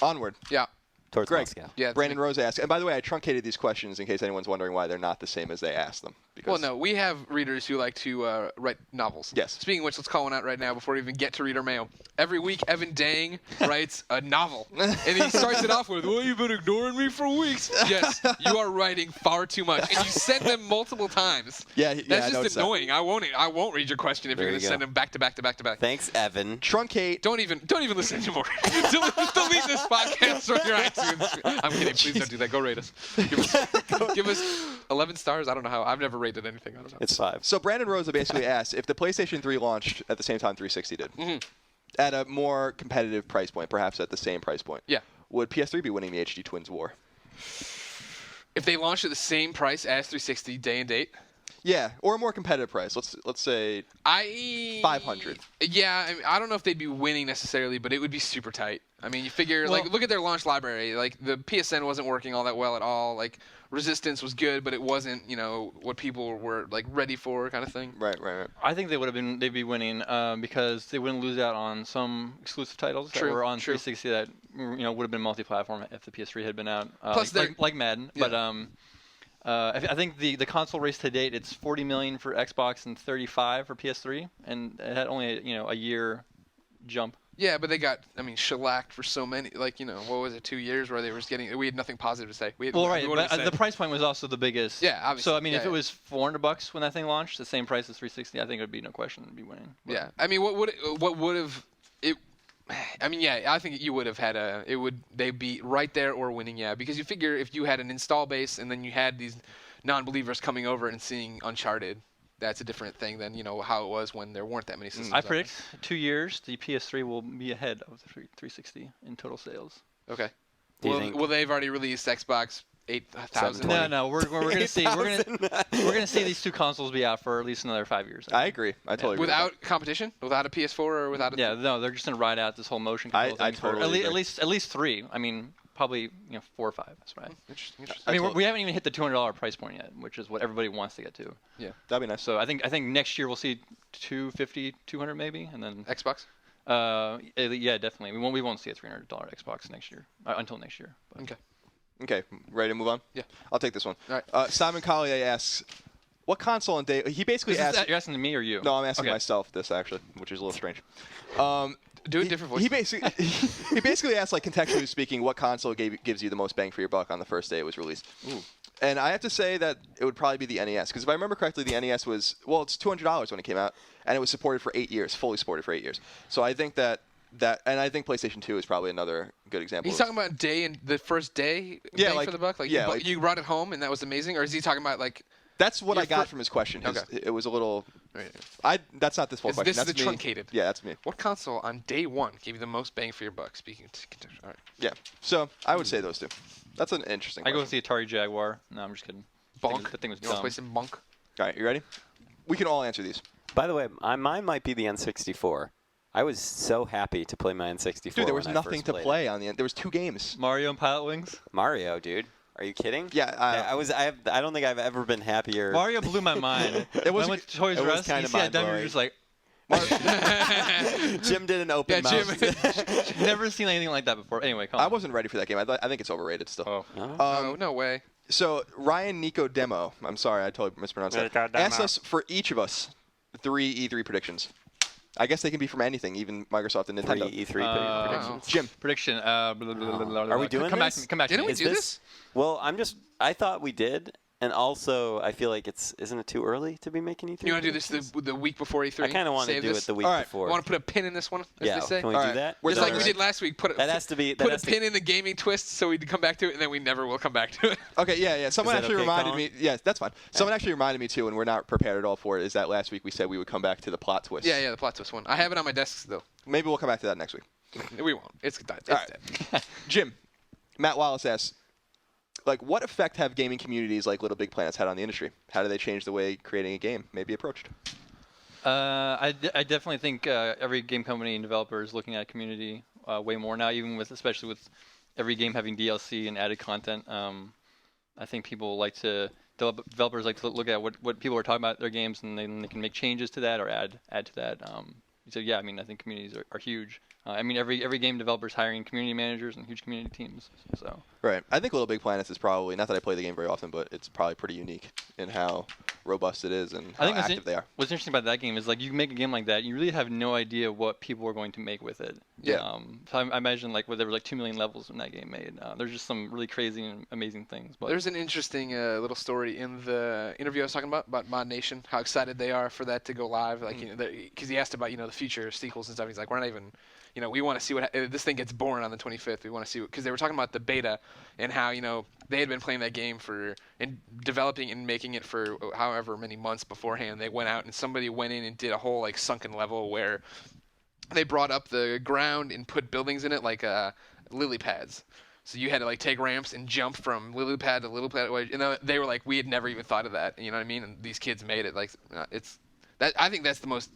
Onward. Yeah. towards Greg. Moscow. Yeah. Brandon Rose asks, and by the way, I truncated these questions in case anyone's wondering why they're not the same as they asked them. Well, Because no, we have readers who like to write novels. Yes. Speaking of which, let's call one out right now before we even get to reader mail. Every week, Evan Dang writes a novel, and he starts it off with, "Well, you've been ignoring me for weeks." Yes, you are writing far too much, and you send them multiple times. Yeah, That's I just noticed that. annoying. I won't read your question if There you're you going to go. send them back to back to back to back. Thanks, Evan. Truncate. Don't even listen anymore. delete this podcast from your iTunes. I'm kidding. Please don't do that. Go rate us. Give us 11 stars. I don't know how. I've never rated anything. I don't know. It's 5. So Brandon Rosa basically asked if the PlayStation 3 launched at the same time 360 did, at a more competitive price point, perhaps at the same price point. Yeah. Would PS3 be winning the HD Twins war? If they launched at the same price as 360 day and date, Yeah, or a more competitive price. Let's say 500. Yeah, I don't know if they'd be winning necessarily, but it would be super tight. I mean, you figure, Well- look at their launch library. Like, the PSN wasn't working all that well at all. Like, Resistance was good, but it wasn't, what people were, ready for kind of thing. Right. I think they'd be winning because they wouldn't lose out on some exclusive titles that True, were on true. 360 that would have been multi-platform if the PS3 had been out. Plus like Madden, Yeah. but I think the console race to date, it's 40 million for Xbox and 35 for PS3, and it had only a year jump Yeah, but they got, shellacked for so many. What was it, 2 years where we had nothing positive to say. Well, right, but the price point was also the biggest. Yeah, obviously. So if it was $400 when that thing launched, the same price as 360, I think it would be no question it'd be winning. But. Yeah, what would have it? I think you would have had they'd be right there or winning, because you figure if you had an install base and then you had these non-believers coming over and seeing Uncharted, that's a different thing than how it was when there weren't that many systems. I predict 2 years the PS3 will be ahead of the 360 in total sales. Okay. Well, they've already released Xbox 8,000. No, we're gonna see we're gonna see these two consoles be out for at least another 5 years. I agree. I totally agree. Without competition, without a PS4 or without a. Yeah, no, they're just gonna ride out this whole motion control thing. I totally agree. At least 3. Probably 4 or 5. That's right. Interesting. We haven't even hit the $200 price point yet, which is what everybody wants to get to. Yeah, that'd be nice. So I think next year we'll see 250, 200 maybe, and then Xbox. Yeah, definitely. We won't see a $300 Xbox next year until next year. But. Okay, ready to move on? Yeah. I'll take this one. All right. Simon Collier asks, what console and day... He basically asked... You're asking me or you? No, I'm asking myself this, actually, which is a little strange. Do a different voice. He basically asked, contextually speaking, what console gives you the most bang for your buck on the first day it was released. Ooh. And I have to say that it would probably be the NES, because if I remember correctly, the NES was... Well, it's $200 when it came out, and it was supported for 8 years, fully supported for 8 years. So I think that and I think PlayStation 2 is probably another good example. He's talking about the first day bang for the buck? You brought it home and that was amazing? Or is he talking about That's what I got from his question. It was a little... That's not this full question. This that's is the truncated. Yeah, that's me. What console on day one gave you the most bang for your buck? Speaking of all right. Yeah, so I would say those two. That's an interesting question. I go with the Atari Jaguar. No, I'm just kidding. Bonk. That thing was You want to dumb. play some Bonk? All right, you ready? We can all answer these. By the way, mine might be the N64. I was so happy to play my N64. Dude, there was when nothing to play it. on the end. There was 2 games. Mario and Pilot Wings. Mario, dude. Are you kidding? Yeah, I don't think I've ever been happier. Mario blew my mind. It was when I went to Toys R Us, you see that done, you're just like, Jim did an open mouth. Jim. never seen anything like that before. Anyway, come on. I wasn't ready for that game. I think it's overrated still. Oh. No way. So Ryan Nico Demo, I'm sorry, I totally mispronounced that. Asked us for each of us 3 E3 predictions. I guess they can be from anything, even Microsoft and Nintendo. 3 E3 predictions. Jim. Prediction. Are we doing come this? Back, come back to Didn't me. we do this? Well, I thought we did, and also I feel like isn't it too early to be making E3? You want to do this the week before E3? I kind of want to do it the week before. Want to put a pin in this one? As Yeah, they say? can we do that? Just like we did last week. Put a pin in the gaming twist so we come back to it, and then we never will come back to it. Okay, yeah. Someone actually reminded Colin? me. Yeah, that's fine. Someone actually reminded me too, and we're not prepared at all for it. Is that last week we said we would come back to the plot twist? Yeah, the plot twist one. I have it on my desk though. Maybe we'll come back to that next week. We won't. It's dead. All right. Jim, Matt Wallace asks, what effect have gaming communities like Little Big Planets had on the industry? How do they change the way creating a game may be approached? I definitely think every game company and developer is looking at community way more now, especially with every game having DLC and added content. I think developers like to look at what people are talking about their games, and then they can make changes to that or add to that. So yeah, I think communities are huge. Every game developer is hiring community managers and huge community teams. So right, I think Little Big Planets is probably, not that I play the game very often, but it's probably pretty unique in how robust it is and how active they are. What's interesting about that game is you make a game like that, you really have no idea what people are going to make with it. Yeah. So I imagine there were 2 million levels when that game made. There's just some really crazy and amazing things. But there's an interesting little story in the interview I was talking about Mod Nation, how excited they are for that to go live. Because he asked about the future sequels and stuff. He's like, we're not even. We want to see what this thing gets born on the 25th. We want to see because they were talking about the beta and how they had been playing that game and developing and making it for however many months beforehand. They went out and somebody went in and did a whole sunken level where they brought up the ground and put buildings in it like lily pads. So you had to take ramps and jump from lily pad to lily pad. And they were like, we had never even thought of that. You know what I mean? And these kids made it. It's that. I think that's the most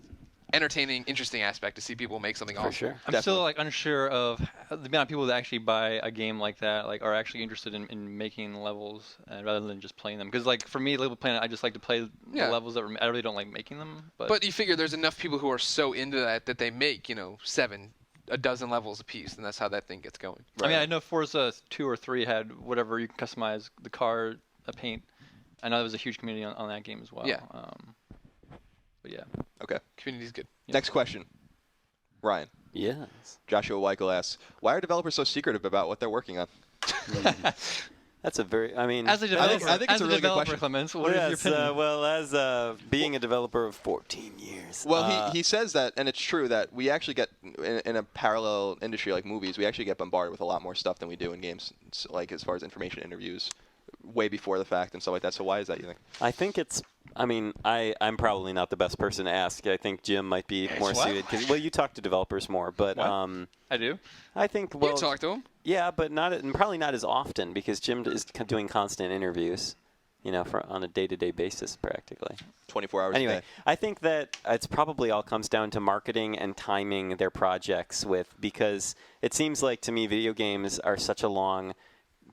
entertaining, interesting aspect to see people make something awesome. For sure. I'm still unsure of the amount of people that actually buy a game like that, are actually interested in making levels rather than just playing them. Because for me, Little Planet, I just like to play the levels I really don't like making them. But you figure there's enough people who are so into that they make a dozen levels a piece, and that's how that thing gets going. Right. I know Forza 2 or 3 had whatever you can customize the car, paint. I know there was a huge community on that game as well. Yeah. But yeah. Okay. Community's good. Next question. Ryan. Yes. Joshua Weichel asks, why are developers so secretive about what they're working on? That's a very, I mean, As a developer, I think it's as a really good developer, question. Clemens, what is your opinion? well, as being a developer of 14 years. Well, he says that, and it's true, that we actually get, in a parallel industry like movies, we actually get bombarded with a lot more stuff than we do in games, so, like as far as information interviews, way before the fact and stuff like that. So why is that, you think? I think it's, I mean, I'm probably not the best person to ask. I think Jim might be more what? suited. Well, you talk to developers more, but What? I do. I think, well, You talk to him. yeah, but probably not as often because Jim is doing constant interviews, on a day-to-day basis practically. 24 hours a Anyway, day. I think that it's probably all comes down to marketing and timing their projects because it seems like to me video games are such a long,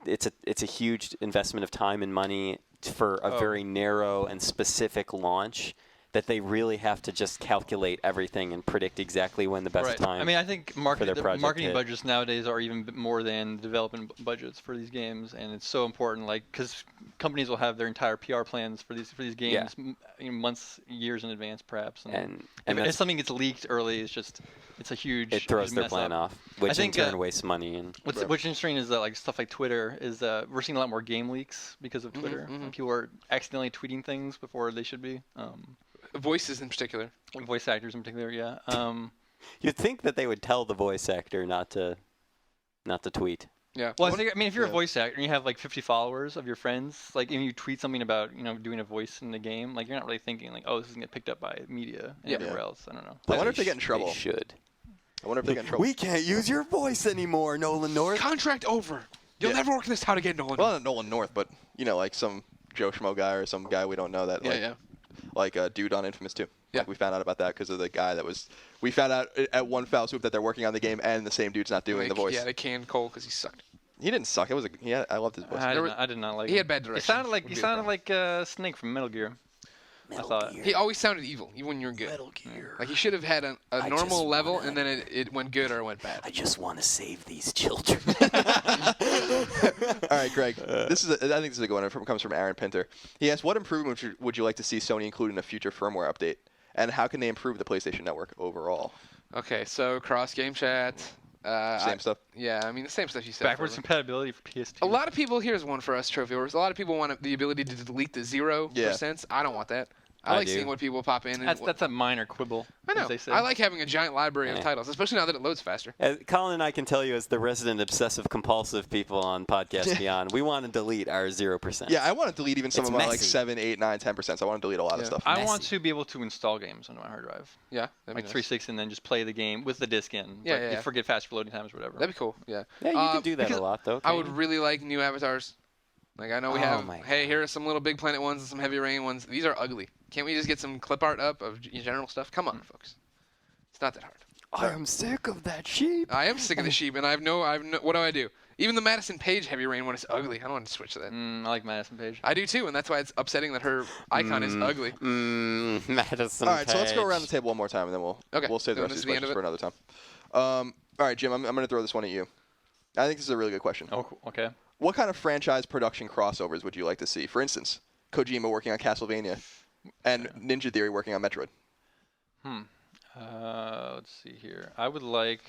it's a huge investment of time and money for a very narrow and specific launch that they really have to just calculate everything and predict exactly when the best time. I mean, I think their marketing project hit. budgets nowadays are even more than development budgets for these games, and it's so important. Like, because companies will have their entire PR plans for these games months, years in advance, perhaps. And if something gets leaked early, it's a huge. it throws huge their mess plan up. off, which think, in turn wastes money. And What's interesting is that like stuff like Twitter is we're seeing a lot more game leaks because of Twitter. People are accidentally tweeting things before they should be. Voices in particular. Voice actors in particular, yeah. you'd think that they would tell the voice actor not to tweet. Yeah. Well, I mean, if you're a voice actor and you have like 50 followers of your friends, like, and you tweet something about, doing a voice in the game, like, you're not really thinking like, oh, this is gonna get picked up by media and everywhere else. I don't know. I wonder if they get in trouble. They should. I wonder if they get in trouble. We can't use your voice anymore, Nolan North. Contract over. You'll Yeah. never work in this town again, Nolan. Well, not Nolan North, but, like some Joe Schmo guy or some guy we don't know that, like a dude on Infamous 2. Yeah. Like we found out about that because of the guy we found out at one foul swoop that they're working on the game and the same dude's not doing the voice. Yeah, they canned Cole because he sucked. He didn't suck. I loved his voice. I did not like. He him. had bad direction. He sounded like Snake from Metal Gear. I thought. He always sounded evil, even when you were good. Metal Gear. Like he should have had a I normal just level, wanna- and then it went good or it went bad. I just want to save these children. All right, Greg. I think this is a good one. It comes from Aaron Pinter. He asks, what improvements would you like to see Sony include in a future firmware update? And how can they improve the PlayStation Network overall? Okay, so cross game chat. Same stuff. Yeah, I mean the same stuff you said. Backwards for- compatibility for PS2. A lot of people, here's one for us, Trophy Wars. A lot of people want the ability to delete the 0%. I don't want that. I like do. seeing what people pop in. And That's a minor quibble. I know. As they say. I like having a giant library of Yeah. titles, especially now that it loads faster. Colin and I can tell you, as the resident obsessive compulsive people on Podcast Beyond, we want to delete our 0%. Yeah, I want to delete even some It's of my like messy. 7, 8, 9, 10%. So I want to delete a lot of Yeah. stuff. I want messy. to be able to install games on my hard drive, Yeah, that'd like be nice. 360, and then just play the game with the disc in. Yeah, but yeah, you yeah. forget faster loading times or whatever. That'd be cool. Yeah. Yeah, you can do that because a lot, though. I can't would you? really like new avatars. Like I know we Oh have. my Hey, God. here are some little Big Planet ones and some Heavy Rain ones. These are ugly. Can't we just get some clip art up of general stuff? Come on, folks. It's not that hard. I am sick of that sheep. I am sick of the sheep, and I've no. What do? Even the Madison Page Heavy Rain one is ugly. I don't want to switch to that. I like Madison Page. I do too, and that's why it's upsetting that her icon is ugly. Madison All right, so let's go around the Page. table one more time, and then we'll save the Then rest of this is these the end questions of for another time. All right, Jim, I'm going to throw this one at you. I think this is a really good question. Oh, cool. Okay. What kind of franchise production crossovers would you like to see? For instance, Kojima working on Castlevania and Ninja Theory working on Metroid. Let's see here. I would like.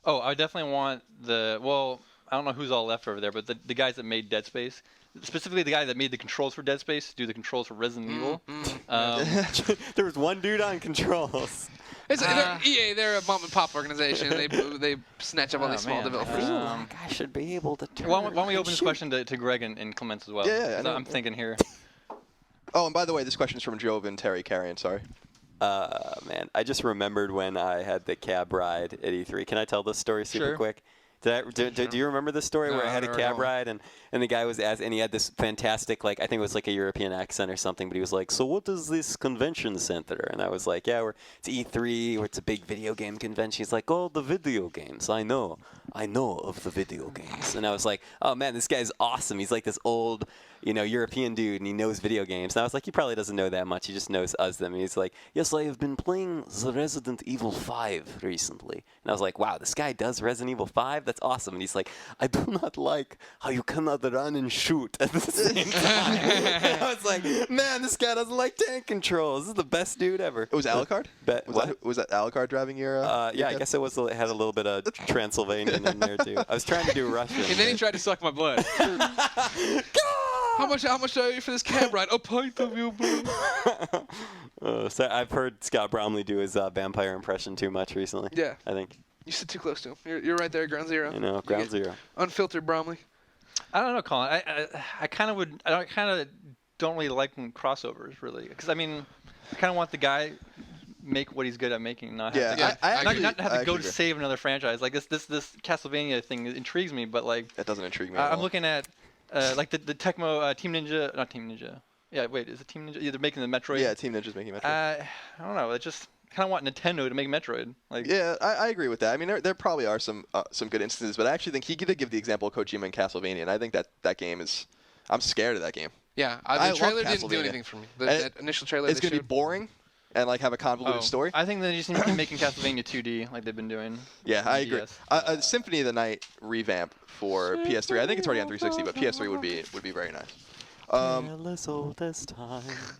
Oh, I definitely want the. Well, I don't know who's all left over there, but the guys that made Dead Space, specifically the guy that made the controls for Dead Space, do the controls for Resident Evil. There was one dude on controls. They're EA. They're a mom and pop organization. They snatch up all these small man. developers. Like I should be able to turn. Why don't we and open this shoot. question to Greg and Clements as well? Yeah, I 'Cause know. I'm thinking here. Oh, and by the way, this question is from Jove and Terry Carrion. Sorry. Man, I just remembered when I had the cab ride at E3. Can I tell this story super Sure. quick? Do you remember this story No, where I I had a don't cab recall. ride and the guy was and he had this fantastic, like, I think it was like a European accent or something, but he was like, so what is this convention center? And I was like, yeah, it's E3, or it's a big video game convention. He's like, oh, the video games. I know of the video games. And I was like, oh man, this guy's awesome. He's like this old, European dude, and he knows video games. And I was like, he probably doesn't know that much. He just knows them. And he's like, yes, I have been playing the Resident Evil 5 recently. And I was like, wow, this guy does Resident Evil 5? That's awesome. And he's like, I do not like how you cannot run and shoot at the same time. I was It's like, man, this guy doesn't like tank controls. This is the best dude ever. It was Alucard? What? Was that Alucard driving your? Yeah, I guess it had a little bit of Transylvanian in there too. I was trying to do Russian. And then he tried to suck my blood. How much do I owe you for this cab ride? A pint of your blood. So I've heard Scott Bromley do his vampire impression too much recently. Yeah. I think. You sit too close to him. You're right there, ground zero. You know, ground zero. Unfiltered Bromley. I don't know, Colin. I kind of don't really like crossovers, really, because I mean, I kind of want the guy make what he's good at making, not have Yeah, to, not have to go to save another franchise. Like this Castlevania thing intrigues me, but like that doesn't intrigue me. At I'm all. looking at like the Tecmo Team Ninja, not Team Ninja. Yeah, wait, is it Team Ninja? Yeah, they're making the Metroid. Yeah, Team Ninja's making Metroid. I don't know. It just kind of want Nintendo to make Metroid. Like, yeah, I agree with that. I mean, there probably are some good instances, but I actually think he did give the example of Kojima and Castlevania, and I think that game is. I'm scared of that game. Yeah, I the trailer love didn't do Castlevania. anything for me. That initial trailer. It's going to be boring and like have a convoluted story. I think they just need to keep making Castlevania 2D like they've been doing. Yeah, I agree. DS. Symphony of the Night revamp for PS3. I think it's already on 360, but PS3 would be very nice.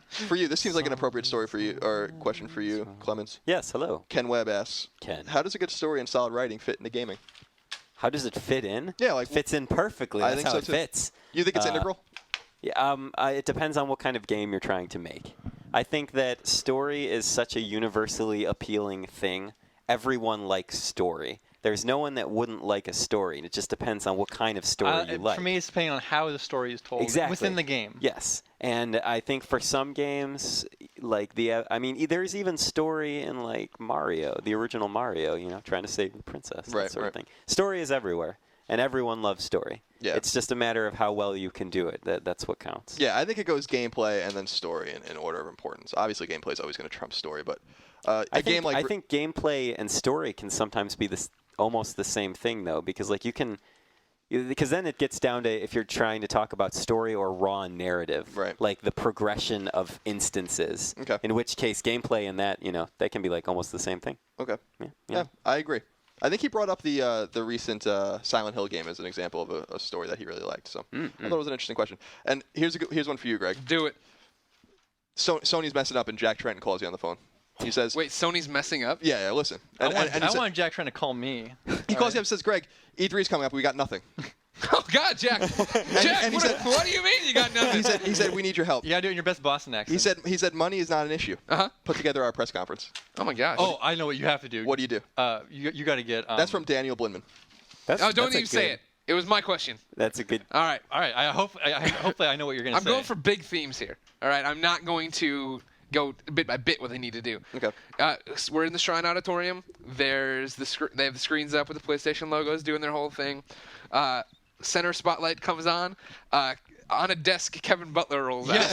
For you, this seems like an appropriate story for you, or question for you, Clemens. Yes, hello. Ken Webb asks, Ken. how does a good story and solid writing fit into gaming? How does it fit in? Yeah, like fits in perfectly. That's I think how so it too. fits. You think it's integral? Yeah, it depends on what kind of game you're trying to make. I think that story is such a universally appealing thing. Everyone likes story. There's no one that wouldn't like a story. It just depends on what kind of story you like. For me, it's depending on how the story is told within the game. Yes, and I think for some games, like there's even story in like Mario, the original Mario. You know, trying to save the princess, that sort of thing. Story is everywhere, and everyone loves story. Yeah. It's just a matter of how well you can do it. That's what counts. Yeah, I think it goes gameplay and then story in order of importance. Obviously, gameplay is always going to trump story, but I think gameplay and story can sometimes be almost the same thing, though, because like because then it gets down to if you're trying to talk about story or raw narrative, right? Like the progression of instances. Okay. In which case, gameplay and that they can be like almost the same thing. Okay. Yeah, I agree. I think he brought up the recent Silent Hill game as an example of a story that he really liked. So I thought it was an interesting question. And here's one for you, Greg. Do it. Sony's messing up, and Jack Trenton calls you on the phone. He says, "Wait, Sony's messing up?" Yeah, listen. And I want Jack trying to call me. He calls you up and says, "Greg, E3's coming up. We got nothing." Oh God, Jack! Jack, what do you mean you got nothing? He said, "We need your help." You gotta do it in your best Boston accent. He said, "Money is not an issue." Put together our press conference. Oh my gosh. Oh, I know what you have to do. What do you do? You got to get. That's from Daniel Blinman. Don't even say it. It was my question. That's a good. All right. Hopefully, I know what you're gonna say. I'm going for big themes here. All right. I'm not going to go bit by bit what they need to do. Okay. We're in the Shrine Auditorium. They have the screens up with the PlayStation logos doing their whole thing. Center spotlight comes on. On a desk, Kevin Butler rolls out.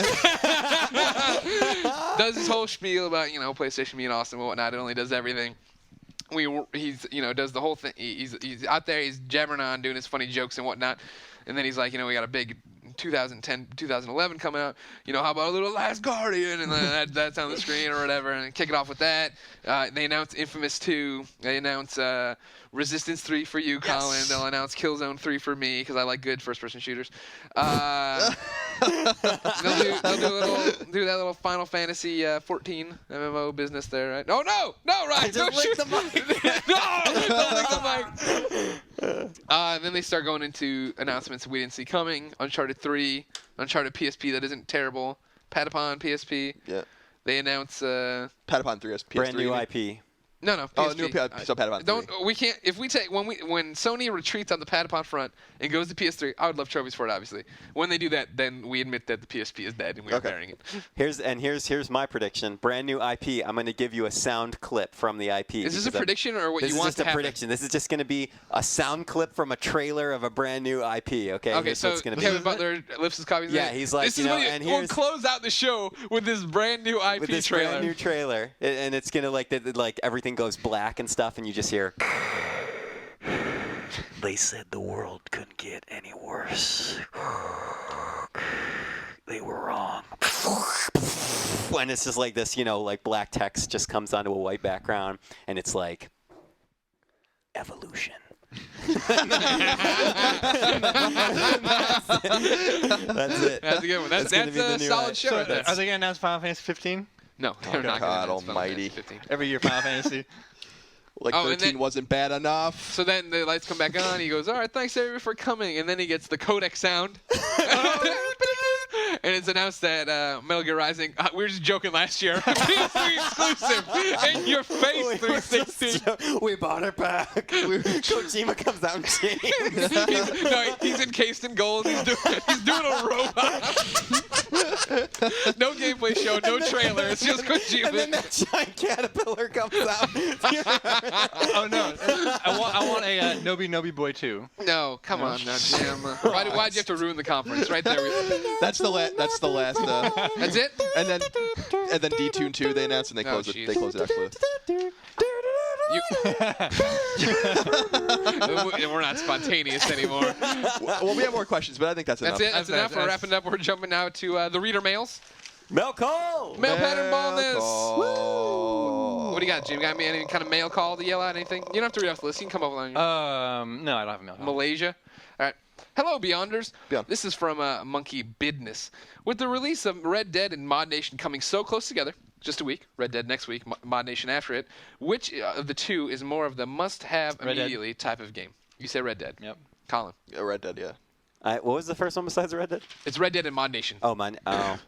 Does his whole spiel about PlayStation being awesome and whatnot. It only does everything. He's does the whole thing. He's out there. He's jabbering on, doing his funny jokes and whatnot. And then he's like, we got a big 2010, 2011 coming out. How about a little Last Guardian? And then that's on the screen or whatever. And kick it off with that. They announce Infamous 2. They announce Resistance 3 for you, Colin. Yes. They'll announce Killzone 3 for me because I like good first-person shooters. They'll do that little Final Fantasy 14 MMO business there, right? Oh no, Ryan! Don't lick the mic. Don't lick the mic. Then they start going into announcements we didn't see coming. Uncharted 3, Uncharted PSP that isn't terrible. Patapon PSP. Yeah. They announce Patapon 3 as PS3. Brand new IP. No, PSP. Oh, new Patapon 3. We can't. If we take when Sony retreats on the Patapon front and goes to PS3, I would love trophies for it, obviously. When they do that, then we admit that the PSP is dead and we are burying it. Here's my prediction. Brand new IP. I'm going to give you a sound clip from the IP. Is this a prediction or what you want to happen? This is just a prediction. This is just going to be a sound clip from a trailer of a brand new IP. Okay. Okay. So Kevin Butler lifts his copies. Yeah, he's like, we'll close out the show with this brand new IP with this trailer. Brand new trailer, and it's gonna like everything goes black and stuff, and you just hear. They said the world couldn't get any worse. They were wrong. And it's just like this, like black text just comes onto a white background, and it's like evolution. That's it. That's a good one. That's gonna be the a new solid show. Right there. Are they going to announce Final Fantasy 15? No, they're not. God gonna announce Final almighty. Fantasy 15. Every year, Final Fantasy. Like Oh, and 13 then- wasn't bad enough. So then the lights come back on. He goes, "All right, thanks everybody for coming." And then he gets the codec sound. And it's announced that Metal Gear Rising. We were just joking last year. PS3 exclusive. In your face, 360. We bought it back. Kojima comes out in chains. He's encased in gold. He's doing a robot. No gameplay show, no trailer. It's just Kojima. And then that giant caterpillar comes out. Oh no! I want a Nobi Nobi Boy 2. No, come on now, Jim. Why'd you have to ruin the conference right there? That's the last. That's That's it. and then D-Tune 2 they announced and they closed it. jeez. They closed it actually. We're not spontaneous anymore. Well, we have more questions, but I think that's enough. That's it. That's enough. We're wrapping up. We're jumping now to the reader mails. Mail call. Mail pattern baldness. Call. What do you got, Jim? Got me any kind of mail call to yell at? Anything? You don't have to read off the list. You can come up with on your No, I don't have a mail. Malaysia. All right. Hello, Beyonders. Beyond. This is from Monkey Bidness. With the release of Red Dead and Mod Nation coming so close together, just a week, Red Dead next week, Mod Nation after it, which of the two is more of the must-have Red Dead. immediately type of game? You say Red Dead. Yep. Colin. Yeah, Red Dead, yeah. What was the first one besides Red Dead? It's Red Dead and Mod Nation. Oh, mine. Oh.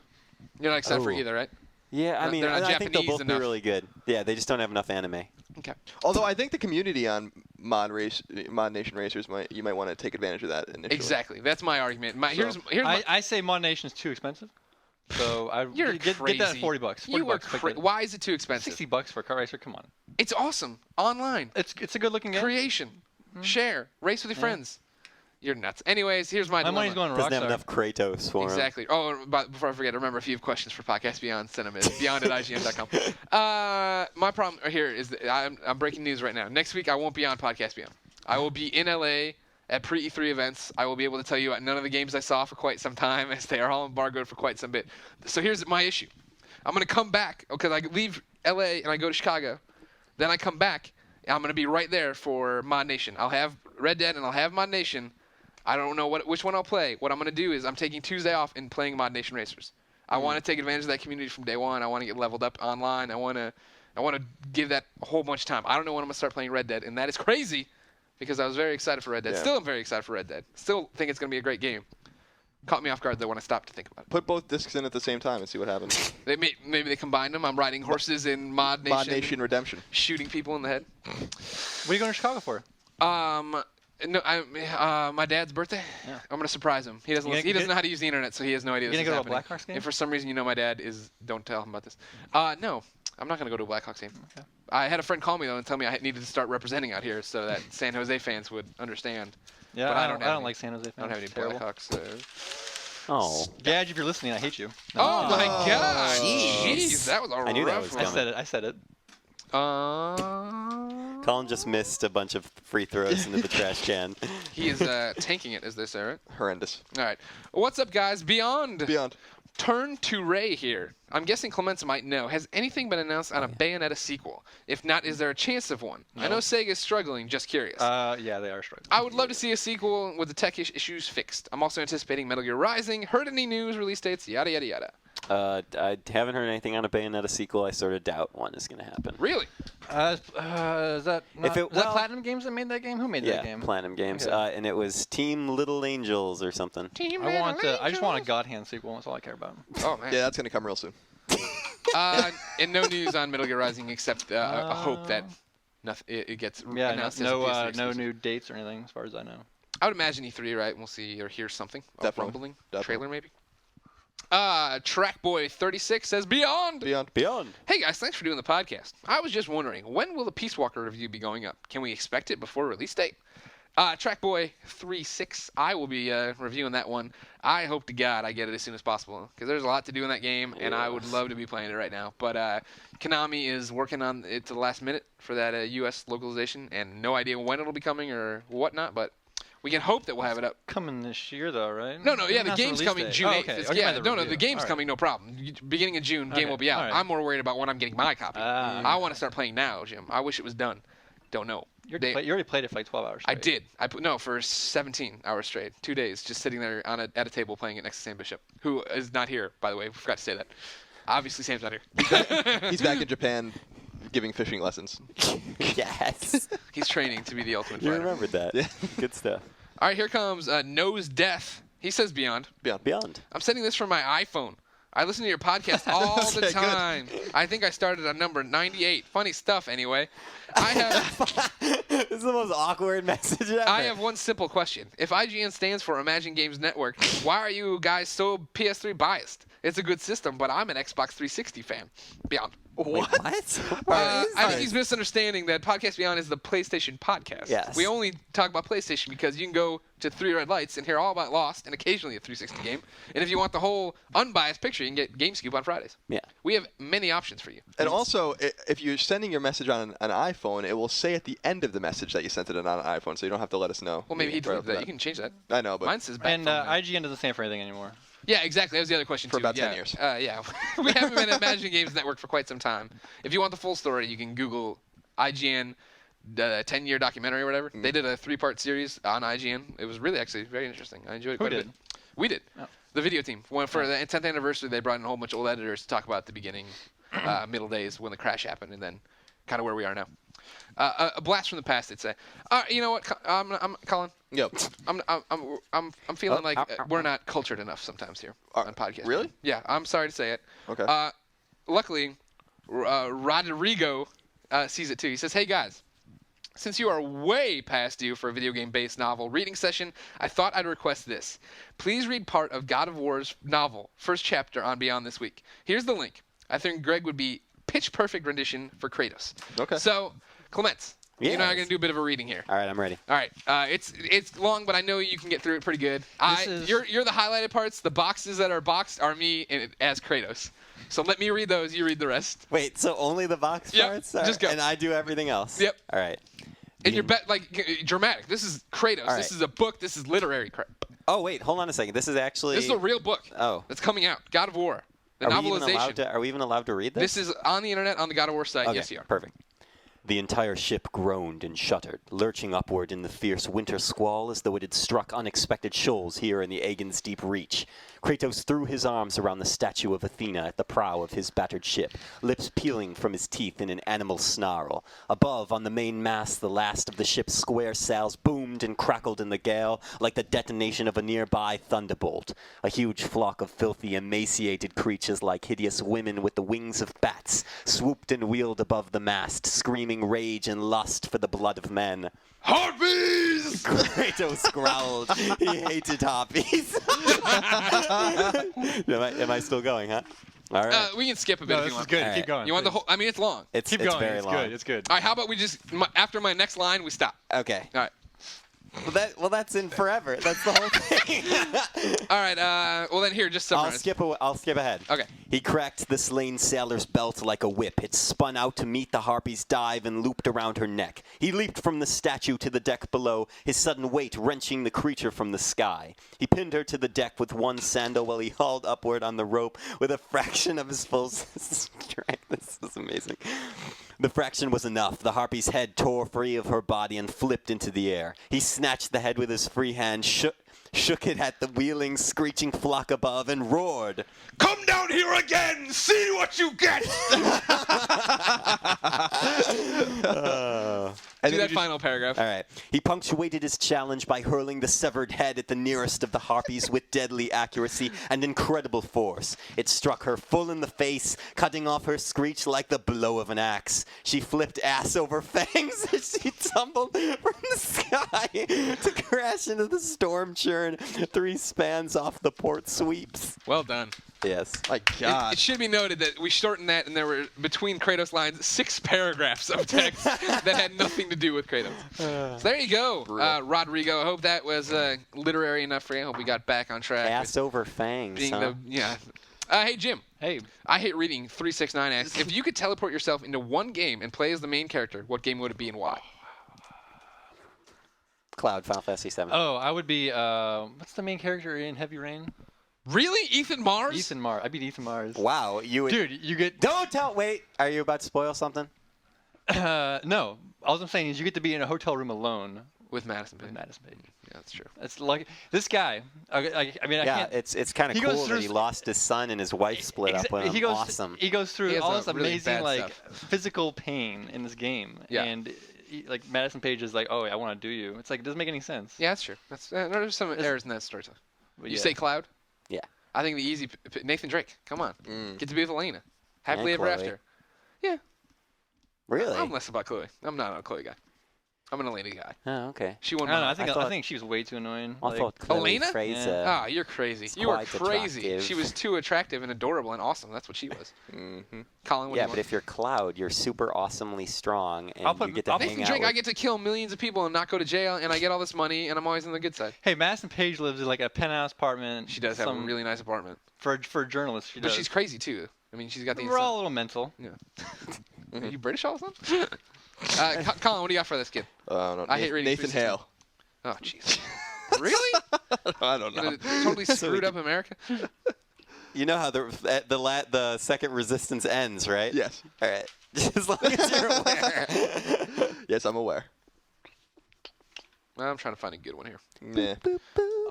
You're not excited for Oh. either, right? Yeah, I mean, They're not I think they'll Japanese both enough. be really good. Yeah, they just don't have enough anime. Okay. Although I think the community on Mod Nation Racers you might want to take advantage of that initially. Exactly. That's my argument. Here's I say Mod Nation is too expensive. So I You're get crazy. that at $40. 40 You were bucks. Why is it too expensive? $60 for a car racer. Come on. It's awesome. Online. It's a good looking game. Creation. Share. Race with your friends. You're nuts. Anyways, here's my My dilemma. money's going to Doesn't have Rockstar. enough Kratos for him. Exactly. Oh, but before I forget, remember, if you have questions for Podcast Beyond, send them in. beyond@ign.com. My problem here is that I'm breaking news right now. Next week, I won't be on Podcast Beyond. I will be in LA at pre-E3 events. I will be able to tell you none of the games I saw for quite some time, as they are all embargoed for quite some bit. So here's my issue. I'm going to come back, because I leave LA and I go to Chicago. Then I come back, and I'm going to be right there for Mod Nation. I'll have Red Dead and I'll have Mod Nation. I don't know which one I'll play. What I'm going to do is I'm taking Tuesday off and playing Mod Nation Racers. I want to take advantage of that community from day one. I want to get leveled up online. I want to give that a whole bunch of time. I don't know when I'm going to start playing Red Dead, and that is crazy because I was very excited for Red Dead. Yeah. Still am very excited for Red Dead. Still think it's going to be a great game. Caught me off guard, though, when I stopped to think about it. Put both discs in at the same time and see what happens. Maybe they combine them. I'm riding horses in Mod Nation. Mod Nation Redemption. Shooting people in the head. What are you going to Chicago for? No, my dad's birthday. Yeah. I'm gonna surprise him. He doesn't. You gonna He doesn't get- know how to use the internet, so he has no idea. You This gonna is go to a happening. Blackhawks game? If for some reason you know my dad is, don't tell him about this. No, I'm not gonna go to a Blackhawks game. Okay. I had a friend call me though and tell me I needed to start representing out here so that San Jose fans would understand. Yeah, But I I don't don't have any- like San Jose fans. I don't have any Terrible. Blackhawks. Oh. Gage, if you're listening, I hate you. Oh my Oh, God! jeez. Jeez, that was a I knew that rough was one. coming. I said it. Colin just missed a bunch of free throws into the trash can. He is tanking it, as they say, right? Horrendous. All right. What's up, guys? Beyond. Beyond. Turn to Ray here. I'm guessing Clements might know. Has anything been announced on a Bayonetta sequel? If not, is there a chance of one? I know Sega is struggling. Just curious. Yeah, they are struggling. I would love to see a sequel with the tech issues fixed. I'm also anticipating Metal Gear Rising. Heard any news, release dates, yada, yada, yada. I haven't heard anything on a Bayonetta sequel. I sort of doubt one is going to happen. Really? Is that If it- is that well- Platinum Games that made that game? Who made that Yeah, game? Platinum Games. Okay. And it was Team Little Angels or something. I just want a God Hand sequel. That's all I care about. Oh, man. Yeah, that's going to come real soon. And no news on Metal Gear Rising except a hope that nothing, it gets Yeah, announced as a no PS3 no exclusive. new dates or anything, as far as I know. I would imagine E3, right? We'll see or hear something. A Definitely. rumbling Definitely. trailer, maybe. Trackboy36 says Beyond. Beyond. Hey guys, thanks for doing the podcast. I was just wondering, when will the Peace Walker review be going up? Can we expect it before release date? Trackboy36, I will be reviewing that one. I hope to God I get it as soon as possible because there's a lot to do in that game, and I would love to be playing it right now. But Konami is working on it to the last minute for that U.S. localization, and no idea when it'll be coming or whatnot, but we can hope that we'll have it up. Coming this year, though, right? No, yeah, the Announced game's release coming date. June Oh, 8th. okay. It's- Oh, you yeah, meant no, the review. game's All right. coming, no problem. Beginning of June, game Okay, will be out. all right. I'm more worried about when I'm getting my copy. Ah. I want to start playing now, Jim. I wish it was done. Don't know. You already played it for like 12 hours I straight. did. For 17 hours straight, 2 days, just sitting there at a table playing it next to Sam Bishop, who is not here, by the way. We forgot to say that. Obviously, Sam's not here. He's back in Japan giving fishing lessons. Yes. He's training to be the ultimate You fighter. remembered that. Yeah. Good stuff. All right, here comes Nose Death. He says Beyond. Beyond. I'm sending this from my iPhone. I listen to your podcast all the Okay, good. time. I think I started on number 98. Funny stuff, anyway. This is the most awkward message ever. I have one simple question. If IGN stands for Imagine Games Network, why are you guys so PS3 biased? It's a good system, but I'm an Xbox 360 fan. Beyond. What? I think he's misunderstanding that Podcast Beyond is the PlayStation podcast. Yes. We only talk about PlayStation because you can go to 3 Red Lights and hear all about Lost and occasionally a 360 game. And if you want the whole unbiased picture, you can get GameScoop on Fridays. Yeah. We have many options for you. And also, if you're sending your message on an iPhone, it will say at the end of the message that you sent it on an iPhone, so you don't have to let us know. Well, maybe he Right deleted off that. the You can change that. I know, but Mine says back And phone now. IGN doesn't stand for anything anymore. Yeah, exactly. That was the other question, For too. about 10 Yeah. years. Yeah. We haven't been at Imagine Games Network for quite some time. If you want the full story, you can Google IGN, the 10-year documentary or whatever. They did a 3-part series on IGN. It was really actually very interesting. I enjoyed it quite a bit. We did. Oh. The video team. For the 10th anniversary, they brought in a whole bunch of old editors to talk about the beginning, middle days when the crash happened, and then kind of where we are now. A blast from the past, they'd say. You know what, I'm Colin? Yep. I'm feeling like we're not cultured enough sometimes here on podcasts. Really? Yeah, I'm sorry to say it. Okay. Luckily, Rodrigo sees it too. He says, "Hey guys, since you are way past due for a video game-based novel reading session, I thought I'd request this. Please read part of God of War's novel, first chapter on Beyond this week. Here's the link. I think Greg would be pitch-perfect rendition for Kratos." Okay. So, Clements, you and I are Yes. going to do a bit of a reading here. All right, I'm ready. All right, it's long, but I know you can get through it pretty good. You're the highlighted parts. The boxes that are boxed are me as Kratos. So let me read those. You read the rest. Wait, so only the box Yep, parts? just go. And I do everything else? Yep. All right. And you're dramatic. This is Kratos. All This right. is a book. This is literary crap. Oh, wait, hold on a second. This is actually... This is a real book. Oh. That's coming out. God of War. The novelization. Are we even allowed to read this? This is on the internet on the God of War site. Okay, Yes, you are. perfect. The entire ship groaned and shuddered, lurching upward in the fierce winter squall as though it had struck unexpected shoals here in the Aegon's deep reach. Kratos threw his arms around the statue of Athena at the prow of his battered ship, lips peeling from his teeth in an animal snarl. Above, on the main mast, the last of the ship's square sails boomed and crackled in the gale like the detonation of a nearby thunderbolt. A huge flock of filthy, emaciated creatures like hideous women with the wings of bats swooped and wheeled above the mast, screaming rage and lust for the blood of men. Harpies! Kratos growled. He hated harpies. Am I still going, huh? All right. We can skip a bit No, if this you is want. good. All Keep right. going. You want the please. whole? I mean, it's long. It's Keep it's going. very It's long. good. It's good. All right. How about we just after my next line we stop? Okay. All right. Well, that's in forever. That's the whole thing. All right. Well, then here, just summarize. I'll skip ahead. Okay. He cracked the slain sailor's belt like a whip. It spun out to meet the harpy's dive and looped around her neck. He leaped from the statue to the deck below, his sudden weight wrenching the creature from the sky. He pinned her to the deck with one sandal while he hauled upward on the rope with a fraction of his full strength. This is amazing. The fraction was enough. The harpy's head tore free of her body and flipped into the air. He snatched the head with his free hand, shook it at the wheeling, screeching flock above, and roared. Come down here again. See what you get. And Do then that final paragraph. All right. He punctuated his challenge by hurling the severed head at the nearest of the harpies with deadly accuracy and incredible force. It struck her full in the face, cutting off her screech like the blow of an axe. She flipped ass over fangs as she tumbled from the sky to crash into the storm churn 3 spans off the port sweeps. Well done. Yes. My God. It should be noted that we shortened that, and there were between Kratos lines 6 paragraphs of text that had nothing to do with Kratos. So there you go, Rodrigo. I hope that was literary enough for you. I hope we got back on track. Ass over fangs, Being huh? Hey Jim. Hey, I hate reading 369 asks, if you could teleport yourself into one game and play as the main character, what game would it be and why? Cloud, Final Fantasy VII. oh, I would be. What's the main character in Heavy Rain? Really? Ethan Mars? Ethan Mars. I'd be Ethan Mars. Wow, you would... Dude, you get. Don't tell... Wait, are you about to spoil something? No. All I'm saying is you get to be in a hotel room alone with Madison Page. with Madison Page. Yeah, that's true. It's like this guy. I mean, I Yeah, can't. it's kind of He goes cool through that he lost his son and his wife split up with him. He goes. Awesome. He goes through He has all a this really amazing bad like stuff. physical pain in this game, Yeah. and like Madison Page is like, oh, I want to do you. It's like it doesn't make any sense. Yeah, that's true. There's some errors in that story. But You yeah. say Cloud? Yeah. I think the easy Nathan Drake. Come on, get to be with Elena. Happily And ever Chloe. after. Yeah. Really? I'm less about Chloe. I'm not a Chloe guy. I'm an Elena guy. Oh, okay. She I won don't know. my I think thought- I think she was way too annoying. I Like, thought Chloe Elena? Fraser. Ah, you're crazy. It's You are quite crazy. attractive. She was too attractive and adorable and awesome. That's what she was. Mm-hmm. Colin, what do Yeah, you but want? if you're Cloud, you're super awesomely strong, and I'll put- you get to I'll put hang Nathan out Drake, with I get to kill millions of people and not go to jail, and I get all this money, and I'm always on the good side. Hey, Madison Page lives in like a penthouse apartment. She does have a really nice apartment, for a journalist. She but does. she's crazy too. I mean, she's got the. We're all a little mental. Are you British all of a sudden? Colin, what do you got for this kid? No, I hate reading Nathan food system. Hale. Oh, jeez. Really? I don't know. In a totally screwed up America? You know how the second resistance ends, right? Yes. All right. As long as you're aware. Yes, I'm aware. I'm trying to find a good one here. Nah.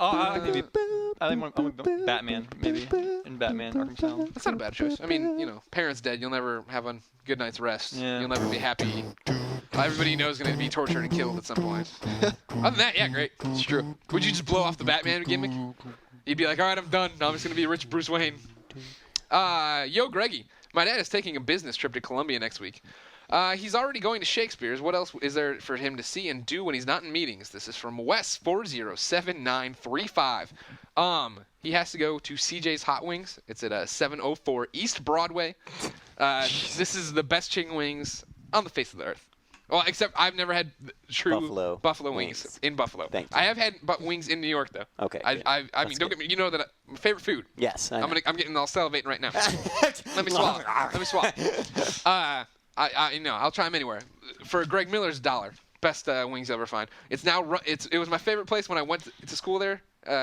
Oh, maybe. I think I'm gonna go Batman, maybe in Batman Arkham Asylum. That's not a bad choice. I mean, parents dead, you'll never have a good night's rest. Yeah. You'll never be happy. Everybody knows going to be tortured and killed at some point. Other than that, yeah, great. It's true. Would you just blow off the Batman gimmick? You'd be like, all right, I'm done. Now I'm just going to be rich Bruce Wayne. Yo, Greggy. My dad is taking a business trip to Columbia next week. He's already going to Shakespeare's. What else is there for him to see and do when he's not in meetings? This is from Wes407935. He has to go to CJ's Hot Wings. It's at 704 East Broadway. This is the best chicken wings on the face of the earth. Well, except I've never had true Buffalo wings in Buffalo. Thank you. I have had wings in New York though. Okay, I good. mean, That's don't good. get me. You know that my favorite food. Yes. I'm getting all salivating right now. Let me swallow. Let me swallow. I'll try them anywhere. For Greg Miller's $1, best wings you'll ever find. It's now it was my favorite place when I went to school there.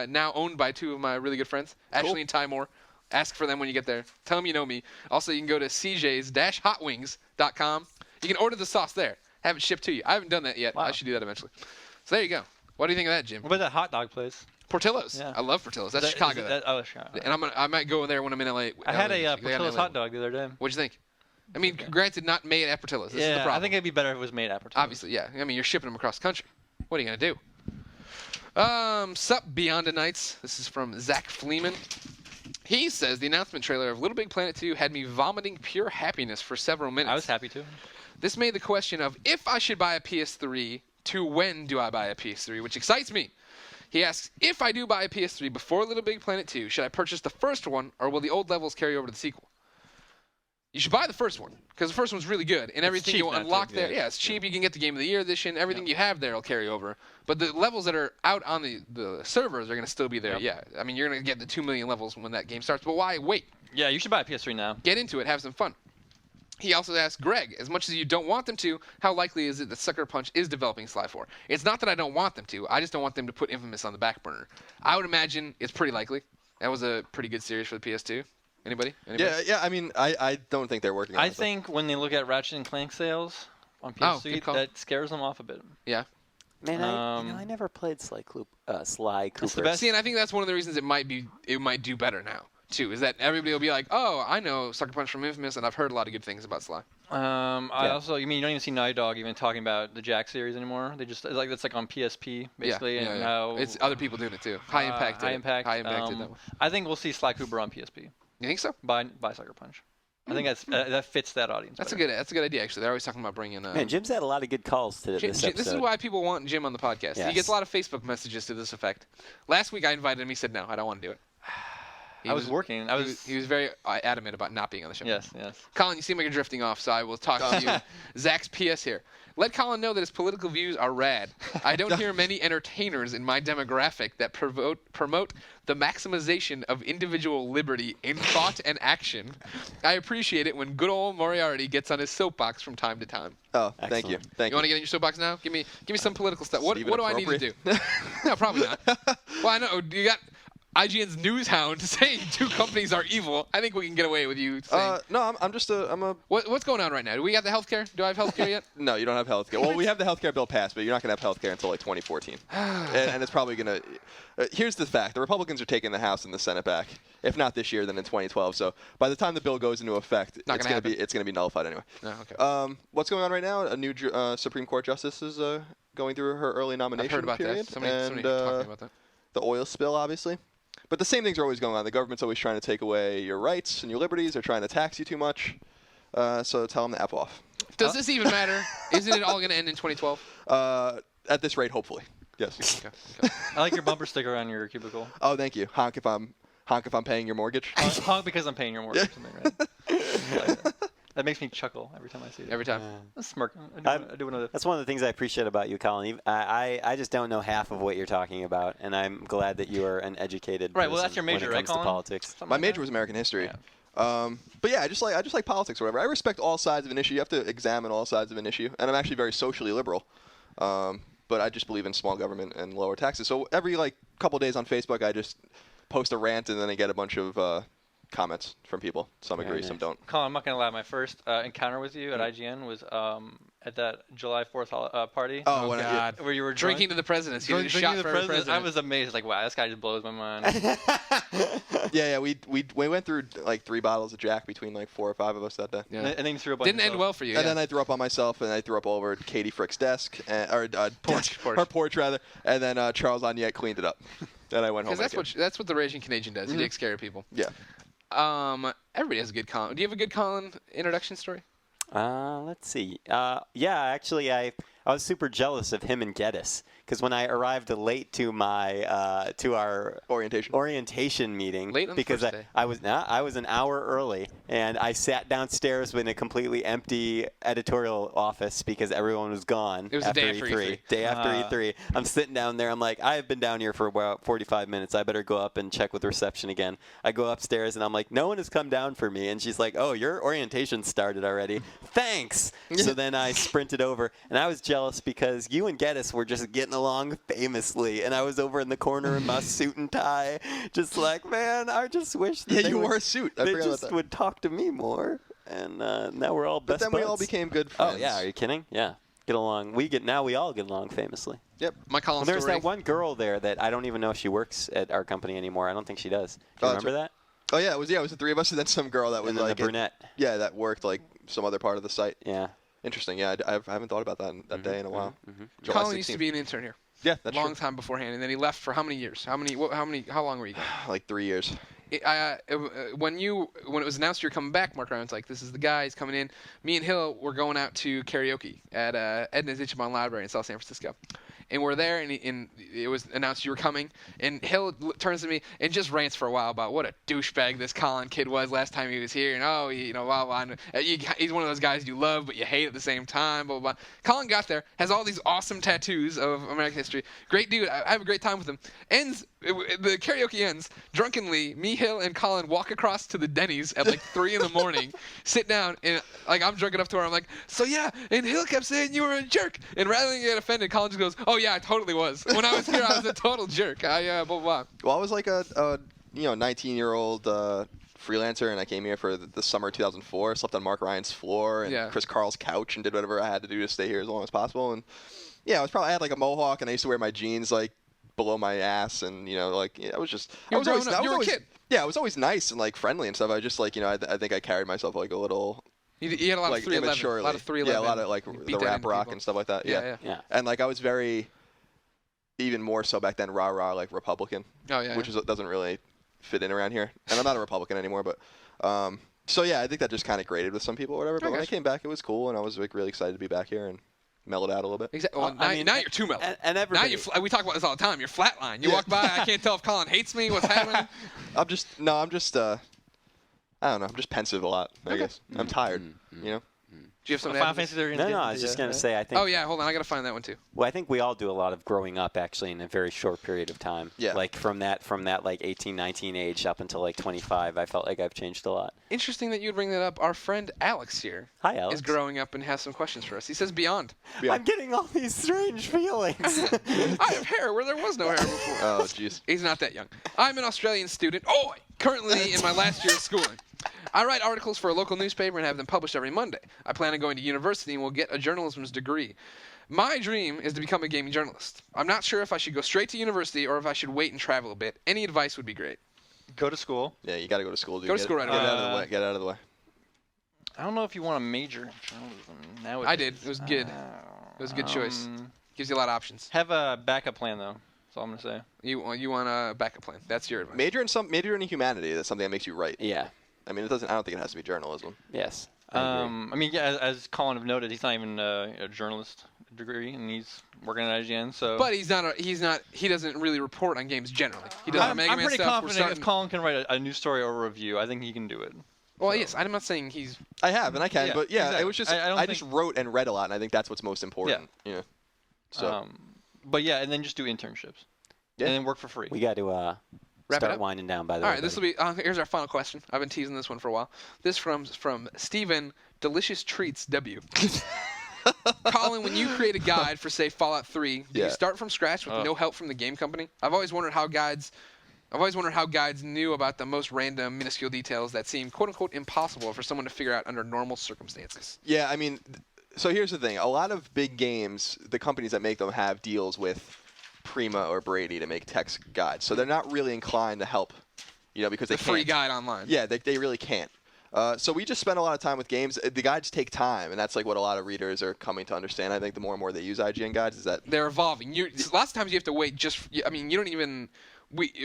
Now owned by two of my really good friends, Ashley and Ty Moore. Ask for them when you get there. Tell them you know me. Also, you can go to cjs-hotwings.com. You can order the sauce there. Have it shipped to you. I haven't done that yet. Wow. I should do that eventually. So there you go. What do you think of that, Jim? What about that hot dog place? Portillo's. Yeah. I love Portillo's. That's Chicago. Oh, Chicago. And I might go there when I'm in LA. I had a They got an Portillo's LA hot dog the other day. What'd you think? I mean, granted, not made at Portillo's. This is the Yeah, problem. I think it'd be better if it was made at Portillo's. Obviously, yeah. I mean, you're shipping them across the country. What are you gonna do? Sup, Beyond the Nights. This is from Zach Fleeman. He says the announcement trailer of Little Big Planet 2 had me vomiting pure happiness for several minutes. I was happy too. This made the question of if I should buy a PS3 to when do I buy a PS3, which excites me. He asks, if I do buy a PS3 before Little Big Planet 2, should I purchase the first one or will the old levels carry over to the sequel? You should buy the first one because the first one's really good and everything cheap you now, unlock too. there. Yeah, it's cheap. You can get the Game of the Year edition. Everything you have there will carry over. But the levels that are out on the servers are going to still be there. Yep. Yeah, I mean, you're going to get the 2 million levels when that game starts. But why wait? Yeah, you should buy a PS3 now. Get into it. Have some fun. He also asked, Greg, as much as you don't want them to, how likely is it that Sucker Punch is developing Sly 4? It's not that I don't want them to. I just don't want them to put Infamous on the back burner. I would imagine it's pretty likely. That was a pretty good series for the PS2. Anybody? Yeah. I mean, I don't think they're working on it. I think when they look at Ratchet and Clank sales on Oh, PS3, good call. that scares them off a bit. Yeah. Man, I never played Sly Cooper. It's the best. See, and I think that's one of the reasons it might do better now, too, is that everybody will be like, oh, I know Sucker Punch from Infamous, and I've heard a lot of good things about Sly. I also, you don't even see Naughty Dog even talking about the Jack series anymore. They just that's like on PSP basically, and how it's other people doing it too. High Impact. High Impact. High Impact did that one. I think we'll see Sly Cooper on PSP You think so? by Sucker Punch. I think that fits that audience. That's better. a good idea actually. They're always talking about bringing. Man, Jim's had a lot of good calls to this episode. This is why people want Jim on the podcast. Yes. He gets a lot of Facebook messages to this effect. Last week I invited him. He said no, I don't want to do it. I was working. He was very adamant about not being on the show. Yes. Colin, you seem like you're drifting off, so I will talk to you. Zach's PS here. Let Colin know that his political views are rad. I don't hear many entertainers in my demographic that promote the maximization of individual liberty in thought and action. I appreciate it when good old Moriarty gets on his soapbox from time to time. Oh, thank you. Excellent. Thank You want to get in your soapbox now? Give me some political stuff. What even do I need to do? No, probably not. Well, I know you got. IGN's news hound saying 2 companies are evil. I think we can get away with you saying. No, I'm just a. What's going on right now? Do we got the healthcare? Do I have healthcare yet? No, you don't have healthcare. Well, we have the healthcare bill passed, but you're not going to have healthcare until like 2014. and it's probably going to. Here's the fact: the Republicans are taking the House and the Senate back. If not this year, then in 2012. So by the time the bill goes into effect, it's going to be nullified anyway. No, okay. What's going on right now? A new Supreme Court justice is going through her early nomination I've heard about period. that. Somebody talking about that. The oil spill, obviously. But the same things are always going on. The government's always trying to take away your rights and your liberties. They're trying to tax you too much. So tell them to F off. Does this even matter? Isn't it all going to end in 2012? At this rate, hopefully. Yes. Okay. I like your bumper sticker on your cubicle. Oh, thank you. Honk if I'm paying your mortgage. Honk because I'm paying your mortgage. Right? That makes me chuckle every time I see it. Every time. A smirk. I do one of the. That's one of the things I appreciate about you, Colin. I just don't know half of what you're talking about, and I'm glad that you are an educated Right. Well, person that's your major, when it right, comes Colin? to politics. Something My like major that? was American history. Yeah. But yeah, I just like politics or whatever. I respect all sides of an issue. You have to examine all sides of an issue, and I'm actually very socially liberal. But I just believe in small government and lower taxes. So every couple days on Facebook, I just post a rant, and then I get a bunch of comments from people. Some agree, some don't. Colin, I'm not gonna lie. My first encounter with you at IGN was at that July 4th party. Oh, God. Where you were Drinking to the presidents. You drinking shot to the for every president. I president. was amazed. Like, wow, this guy just blows my mind. Yeah. We went through 3 bottles of Jack between 4 or 5 of us that day. Yeah. And then you threw a bunch. Didn't end well for you. And yeah. then I threw up on myself, and I threw up all over Katie Frick's desk, Porch. her porch rather, and then Charles Oniette cleaned it up. And I went home. Because that's what the raging Canadian does. He takes care of people. Yeah. Everybody has a good Colin. Do you have a good Colin introduction story? Let's see. Yeah, actually, I was super jealous of him and Geddes because when I arrived late to my to our orientation meeting, Late on the because first day. I was an hour early and I sat downstairs in a completely empty editorial office because everyone was gone. It was after the day after E3. Day after E3. I'm sitting down there. I'm like, I have been down here for about 45 minutes. I better go up and check with reception again. I go upstairs and I'm like, no one has come down for me. And she's like, oh, your orientation started already. Thanks. So then I sprinted over, and I was jealous because you and Geddes were just getting along famously, and I was over in the corner in my suit and tie, just like, man, I just wish that they you would, wore a suit. I they forgot about just that. would talk to me more. And now we're all But best then we all buds. became good friends. Oh yeah, are you kidding? Yeah, get along. Now we all get along famously. Yep. My Colin Well, there's story. that one girl there that I don't even know if she works at our company anymore. I don't think she does. Do you that's remember that? Oh yeah, it was the 3 of us, and then some girl that was And then the like brunette. Yeah, that worked some other part of the site. Yeah. Interesting. Yeah, I haven't thought about that day in a while. July Colin used to 16th. be an intern here. Yeah, that's long true. time beforehand, and then he left for how many years? How long were you gone? 3 years. When it was announced you were coming back, Mark Ryan's like, this is the guy, he's coming in. Me and Hill were going out to karaoke at Edna's Ichiban Library in South San Francisco. And we're there, and it was announced you were coming. And Hill turns to me and just rants for a while about what a douchebag this Colin kid was last time he was here. And blah, blah, blah. He's one of those guys you love, but you hate at the same time, blah, blah, blah. Colin got there, has all these awesome tattoos of American history. Great dude. I have a great time with him. The karaoke ends. Drunkenly, me, Hill, and Colin walk across to the Denny's at 3 in the morning, sit down, and I'm drunk enough to where I'm like, so yeah, and Hill kept saying you were a jerk. And rather than get offended, Colin just goes, oh yeah, I totally was. When I was here, I was a total jerk. Blah, blah. Well, I was like a 19-year-old freelancer, and I came here for the summer 2004. Slept on Mark Ryan's floor and Chris Carl's couch, and did whatever I had to do to stay here as long as possible. And yeah, I had a mohawk, and I used to wear my jeans below my ass, and I was just You were a kid. Yeah, I was always nice and friendly and stuff. I just I think I carried myself a little You had a lot of 311. immaturely. A lot of 311. Yeah, a lot of the rap rock and stuff like that. Yeah. And I was very, even more so back then, rah Republican. Oh yeah. Which doesn't really fit in around here. And I'm not a Republican anymore, but so yeah, I think that just kind of grated with some people or whatever. But when I came back, it was cool, and I was really excited to be back here and mellowed out a little bit. Exactly. Well, now you're too mellowed. And everybody. Now we talk about this all the time. You're flatline. You walk by, I can't tell if Colin hates me. What's happening? I don't know. I'm just pensive a lot. I guess I'm tired. Do you have something to Final add to this? Fantasy 13. No, I was just going to say, I think. Oh, yeah, hold on. I got to find that one, too. Well, I think we all do a lot of growing up, actually, in a very short period of time. Yeah. Like from that like 18, 19 age up until like 25, I felt like I've changed a lot. Interesting that you would bring that up. Our friend Alex here Hi, Alex. is growing up and has some questions for us. He says Beyond. I'm getting all these strange feelings. I have hair where there was no hair before. Oh, jeez. He's not that young. I'm an Australian student. Currently in my last year of schooling. I write articles for a local newspaper and have them published every Monday. I plan on going to university and will get a journalism's degree. My dream is to become a gaming journalist. I'm not sure if I should go straight to university or if I should wait and travel a bit. Any advice would be great. Go to school. Yeah, you got to go to school, dude. Go to school right Get away. out of the way. Get out of the way. I don't know if you want to major in journalism nowadays. I did. It was good. It was a good choice. Gives you a lot of options. Have a backup plan, though. That's all I'm going to say. You want a backup plan. That's your advice. Major in humanity. That's something that makes you write. Yeah. I mean, it doesn't. I don't think it has to be journalism. Yes. I mean, yeah, as Colin have noted, he's not even a journalist degree, and he's working at IGN. So, But he's not. He doesn't really report on games generally. He does I'm Mega Man pretty stuff. We're confident starting- if Colin can write a news story or a review, I think he can do it. Well, yes. I'm not saying he's. I have, and I can, Yeah, but yeah, exactly. it was just I don't I just think- wrote and read a lot, and I think that's what's most important. Yeah. So But yeah, and then just do internships. Yeah. And then work for free. We got to Wrap it start up? winding down, by the All way. right, this will be. Here's our final question. I've been teasing this one for a while. This from Steven Delicious Treats W. Colin, when you create a guide for say Fallout 3, do Yeah. you start from scratch with no help from the game company? I've always wondered how guides knew about the most random, minuscule details that seem "quote unquote" impossible for someone to figure out under normal circumstances. yeah, I mean, so here's the thing: a lot of big games, the companies that make them have deals with Prima or Brady to make text guides, so they're not really inclined to help, because they The free can't. guide online. Yeah, they really can't. So we just spend a lot of time with games. The guides take time, and that's like what a lot of readers are coming to understand. I think the more and more they use IGN guides, is that They're evolving. Lots of times you have to wait. You don't even.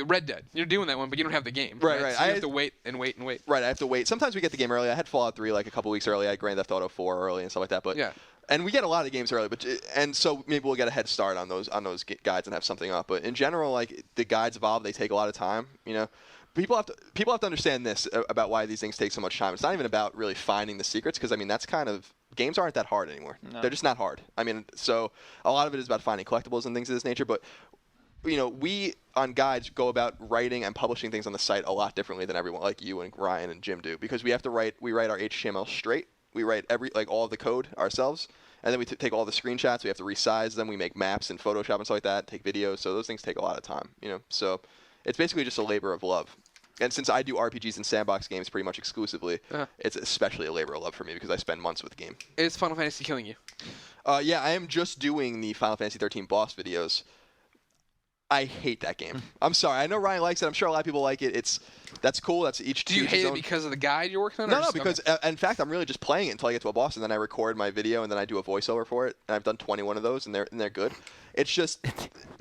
Red Dead. You're doing that one, but you don't have the game. Right. So you have to wait and wait and wait. right. I have to wait. Sometimes we get the game early. I had Fallout 3 like a couple weeks early. I had Grand Theft Auto 4 early and stuff like that. But Yeah. and we get a lot of games early. And so maybe we'll get a head start on those guides and have something up. But in general, like the guides evolve. They take a lot of time. People have to understand this about why these things take so much time. It's not even about really finding the secrets, because I mean that's kind of games aren't that hard anymore. No. They're just not hard. I mean, so a lot of it is about finding collectibles and things of this nature. But we on guides go about writing and publishing things on the site a lot differently than everyone like you and Ryan and Jim do, because we write our HTML straight. We write all of the code ourselves, and then we take all the screenshots. We have to resize them. We make maps in Photoshop and stuff like that. Take videos. So those things take a lot of time. So it's basically just a labor of love. And since I do RPGs and sandbox games pretty much exclusively, it's especially a labor of love for me because I spend months with the game. Is Final Fantasy killing you? Yeah, I am just doing the Final Fantasy 13 boss videos. I hate that game. I'm sorry. I know Ryan likes it. I'm sure a lot of people like it. That's cool. That's each. Do you each his hate it own. because of the guide you're working on? No, or no, just- because in fact, I'm really just playing it until I get to a boss, and then I record my video, and then I do a voiceover for it. And I've done 21 of those, and they're good. It's just,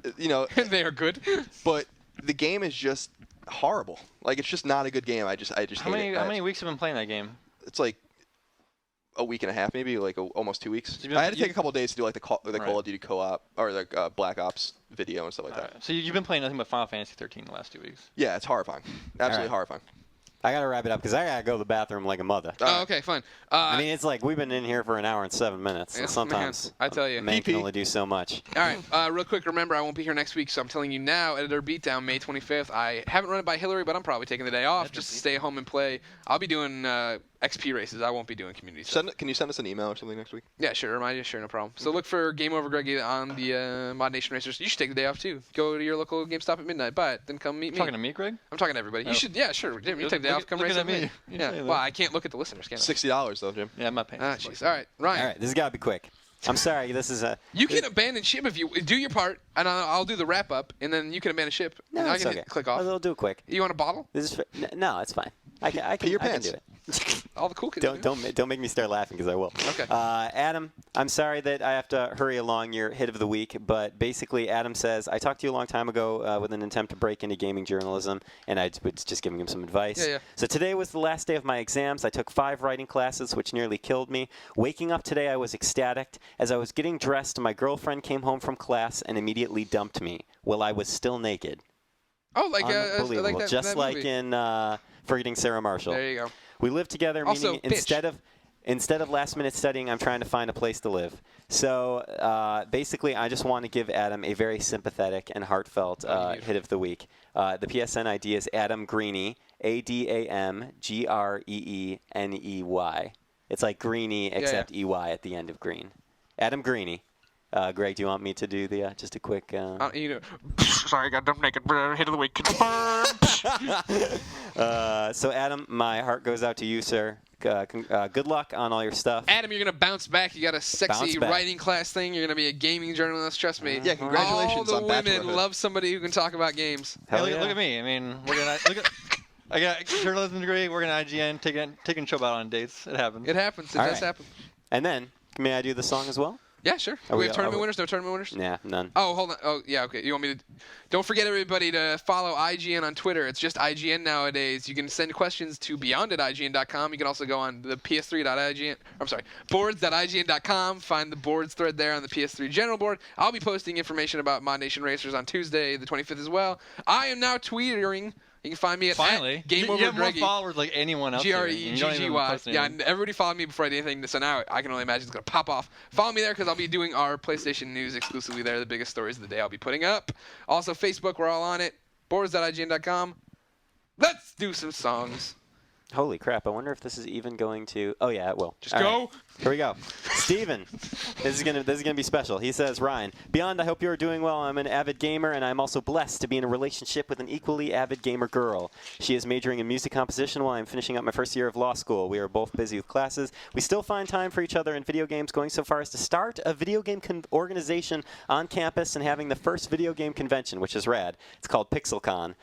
Okay. They are good. but the game is just horrible. Like it's just not a good game. I just hate it. How many weeks have you been playing that game? It's like a week and a half, maybe like almost 2 weeks. So you've been- I had to take a couple of days to do like the Call Right. of Duty co-op or the Black Ops video and stuff like that. Alright. So you've been playing nothing but Final Fantasy 13 the last 2 weeks. Yeah, it's horrifying. Absolutely Alright. horrifying. I got to wrap it up because I got to go to the bathroom like a mother. Oh, okay, fine. I mean, it's like we've been in here for an hour and 7 minutes. So Yes, sometimes man, I tell you. a man can PP. only do so much. All right, real quick, remember, I won't be here next week, so I'm telling you now, Editor Beatdown, May 25th. I haven't run it by Hillary, but I'm probably taking the day off just to stay home and play. I'll be doing XP races. I won't be doing community stuff. Can you send us an email or something next week? Yeah, sure. Remind you, sure, no problem. So look for Game Over Greggy on the Mod Nation Racers. You should take the day off, too. Go to your local GameStop at midnight, buy it, then come meet me. Talking to me, Greg? I'm talking to everybody. You Oh. should, yeah, sure. Jim, you Look- take the day look off, come at- race looking with at me. me. You Yeah, say that. well, I can't look at the listeners, can I? $60 though, Jim. Yeah, I'm not paying. Ah, jeez. All right, Ryan. All right, this has got to be quick. I'm sorry. This is a. You can abandon ship if you do your part, and I'll do the wrap up, and then you can abandon ship, No, and I it's can okay. click off. I'll do it quick. You want a bottle? This is no, it's fine. I can Pee your I can pants. do it. All the cool kids. do. Don't make me start laughing because I will. Okay. Adam, I'm sorry that I have to hurry along your hit of the week, but basically Adam says, I talked to you a long time ago with an attempt to break into gaming journalism, and I was just giving him some advice. Yeah. So today was the last day of my exams. I took 5 writing classes, which nearly killed me. Waking up today, I was ecstatic. As I was getting dressed, my girlfriend came home from class and immediately dumped me while I was still naked. Oh, like Unbelievable. that, Just that like movie. in Forgetting Sarah Marshall. There you go. We lived together, Also, meaning bitch. instead of last-minute studying, I'm trying to find a place to live. So basically, I just want to give Adam a very sympathetic and heartfelt hit of the week. The PSN ID is Adam Greeny, ADAMGREENEY. It's like Greeny except EY at the end of green. Adam Greeny. Greg, do you want me to do the just a quick? Sorry, I got dumb naked. Hit of the week. So Adam, my heart goes out to you, sir. Good luck on all your stuff. Adam, you're gonna bounce back. You got a sexy writing class thing. You're gonna be a gaming journalist. Trust me. Yeah, congratulations all the on women Bachelorhood. love somebody who can talk about games. Hey, look at me. I mean, we're gonna I got a journalism degree. We're gonna IGN, taking Chubb out on dates. It happens. It happens. It All does right. happen. And then, may I do the song as well? Yeah, sure. We have tournament winners? No tournament winners? Yeah, none. Oh, hold on. Oh, yeah, okay. You want me to... Don't forget, everybody, to follow IGN on Twitter. It's just IGN nowadays. You can send questions to beyond@ign.com. You can also go on the ps3.ign... I'm sorry, boards.ign.com. Find the boards thread there on the PS3 general board. I'll be posting information about Mod Nation Racers on Tuesday, the 25th as well. I am now tweetering... You can find me at Game Over you have more Greggy. followers like anyone else. GREGGY. Yeah, and everybody followed me before I did anything. So now I can only imagine it's going to pop off. Follow me there because I'll be doing our PlayStation news exclusively there. The biggest stories of the day I'll be putting up. Also, Facebook, we're all on it. Boards.ign.com. Let's do some songs. Holy crap, I wonder if this is even going to... Oh, yeah, it will. Just All go. right. Here we go. Steven, this is gonna be special. He says, Ryan, Beyond, I hope you're doing well. I'm an avid gamer, and I'm also blessed to be in a relationship with an equally avid gamer girl. She is majoring in music composition while I'm finishing up my first year of law school. We are both busy with classes. We still find time for each other in video games, going so far as to start a video game organization on campus and having the first video game convention, which is rad. It's called PixelCon.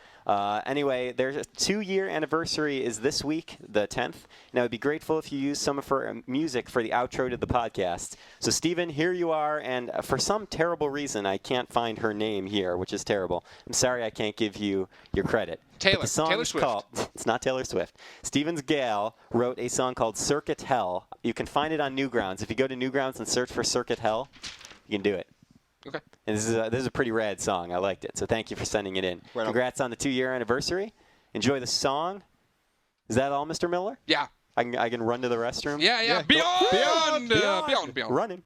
Anyway, their 2-year anniversary is this week, the 10th, and I would be grateful if you use some of her music for the outro to the podcast. So, Steven, here you are, and for some terrible reason, I can't find her name here, which is terrible. I'm sorry I can't give you your credit. Taylor. The song Taylor is Swift. called, it's not Taylor Swift. Steven's gal wrote a song called Circuit Hell. You can find it on Newgrounds. If you go to Newgrounds and search for Circuit Hell, you can do it. Okay. And this is a pretty rad song. I liked it. So thank you for sending it in. Right on. Congrats on the 2-year anniversary. Enjoy the song. Is that all, Mr. Miller? Yeah. I can run to the restroom? Yeah. Beyond. Beyond. Running.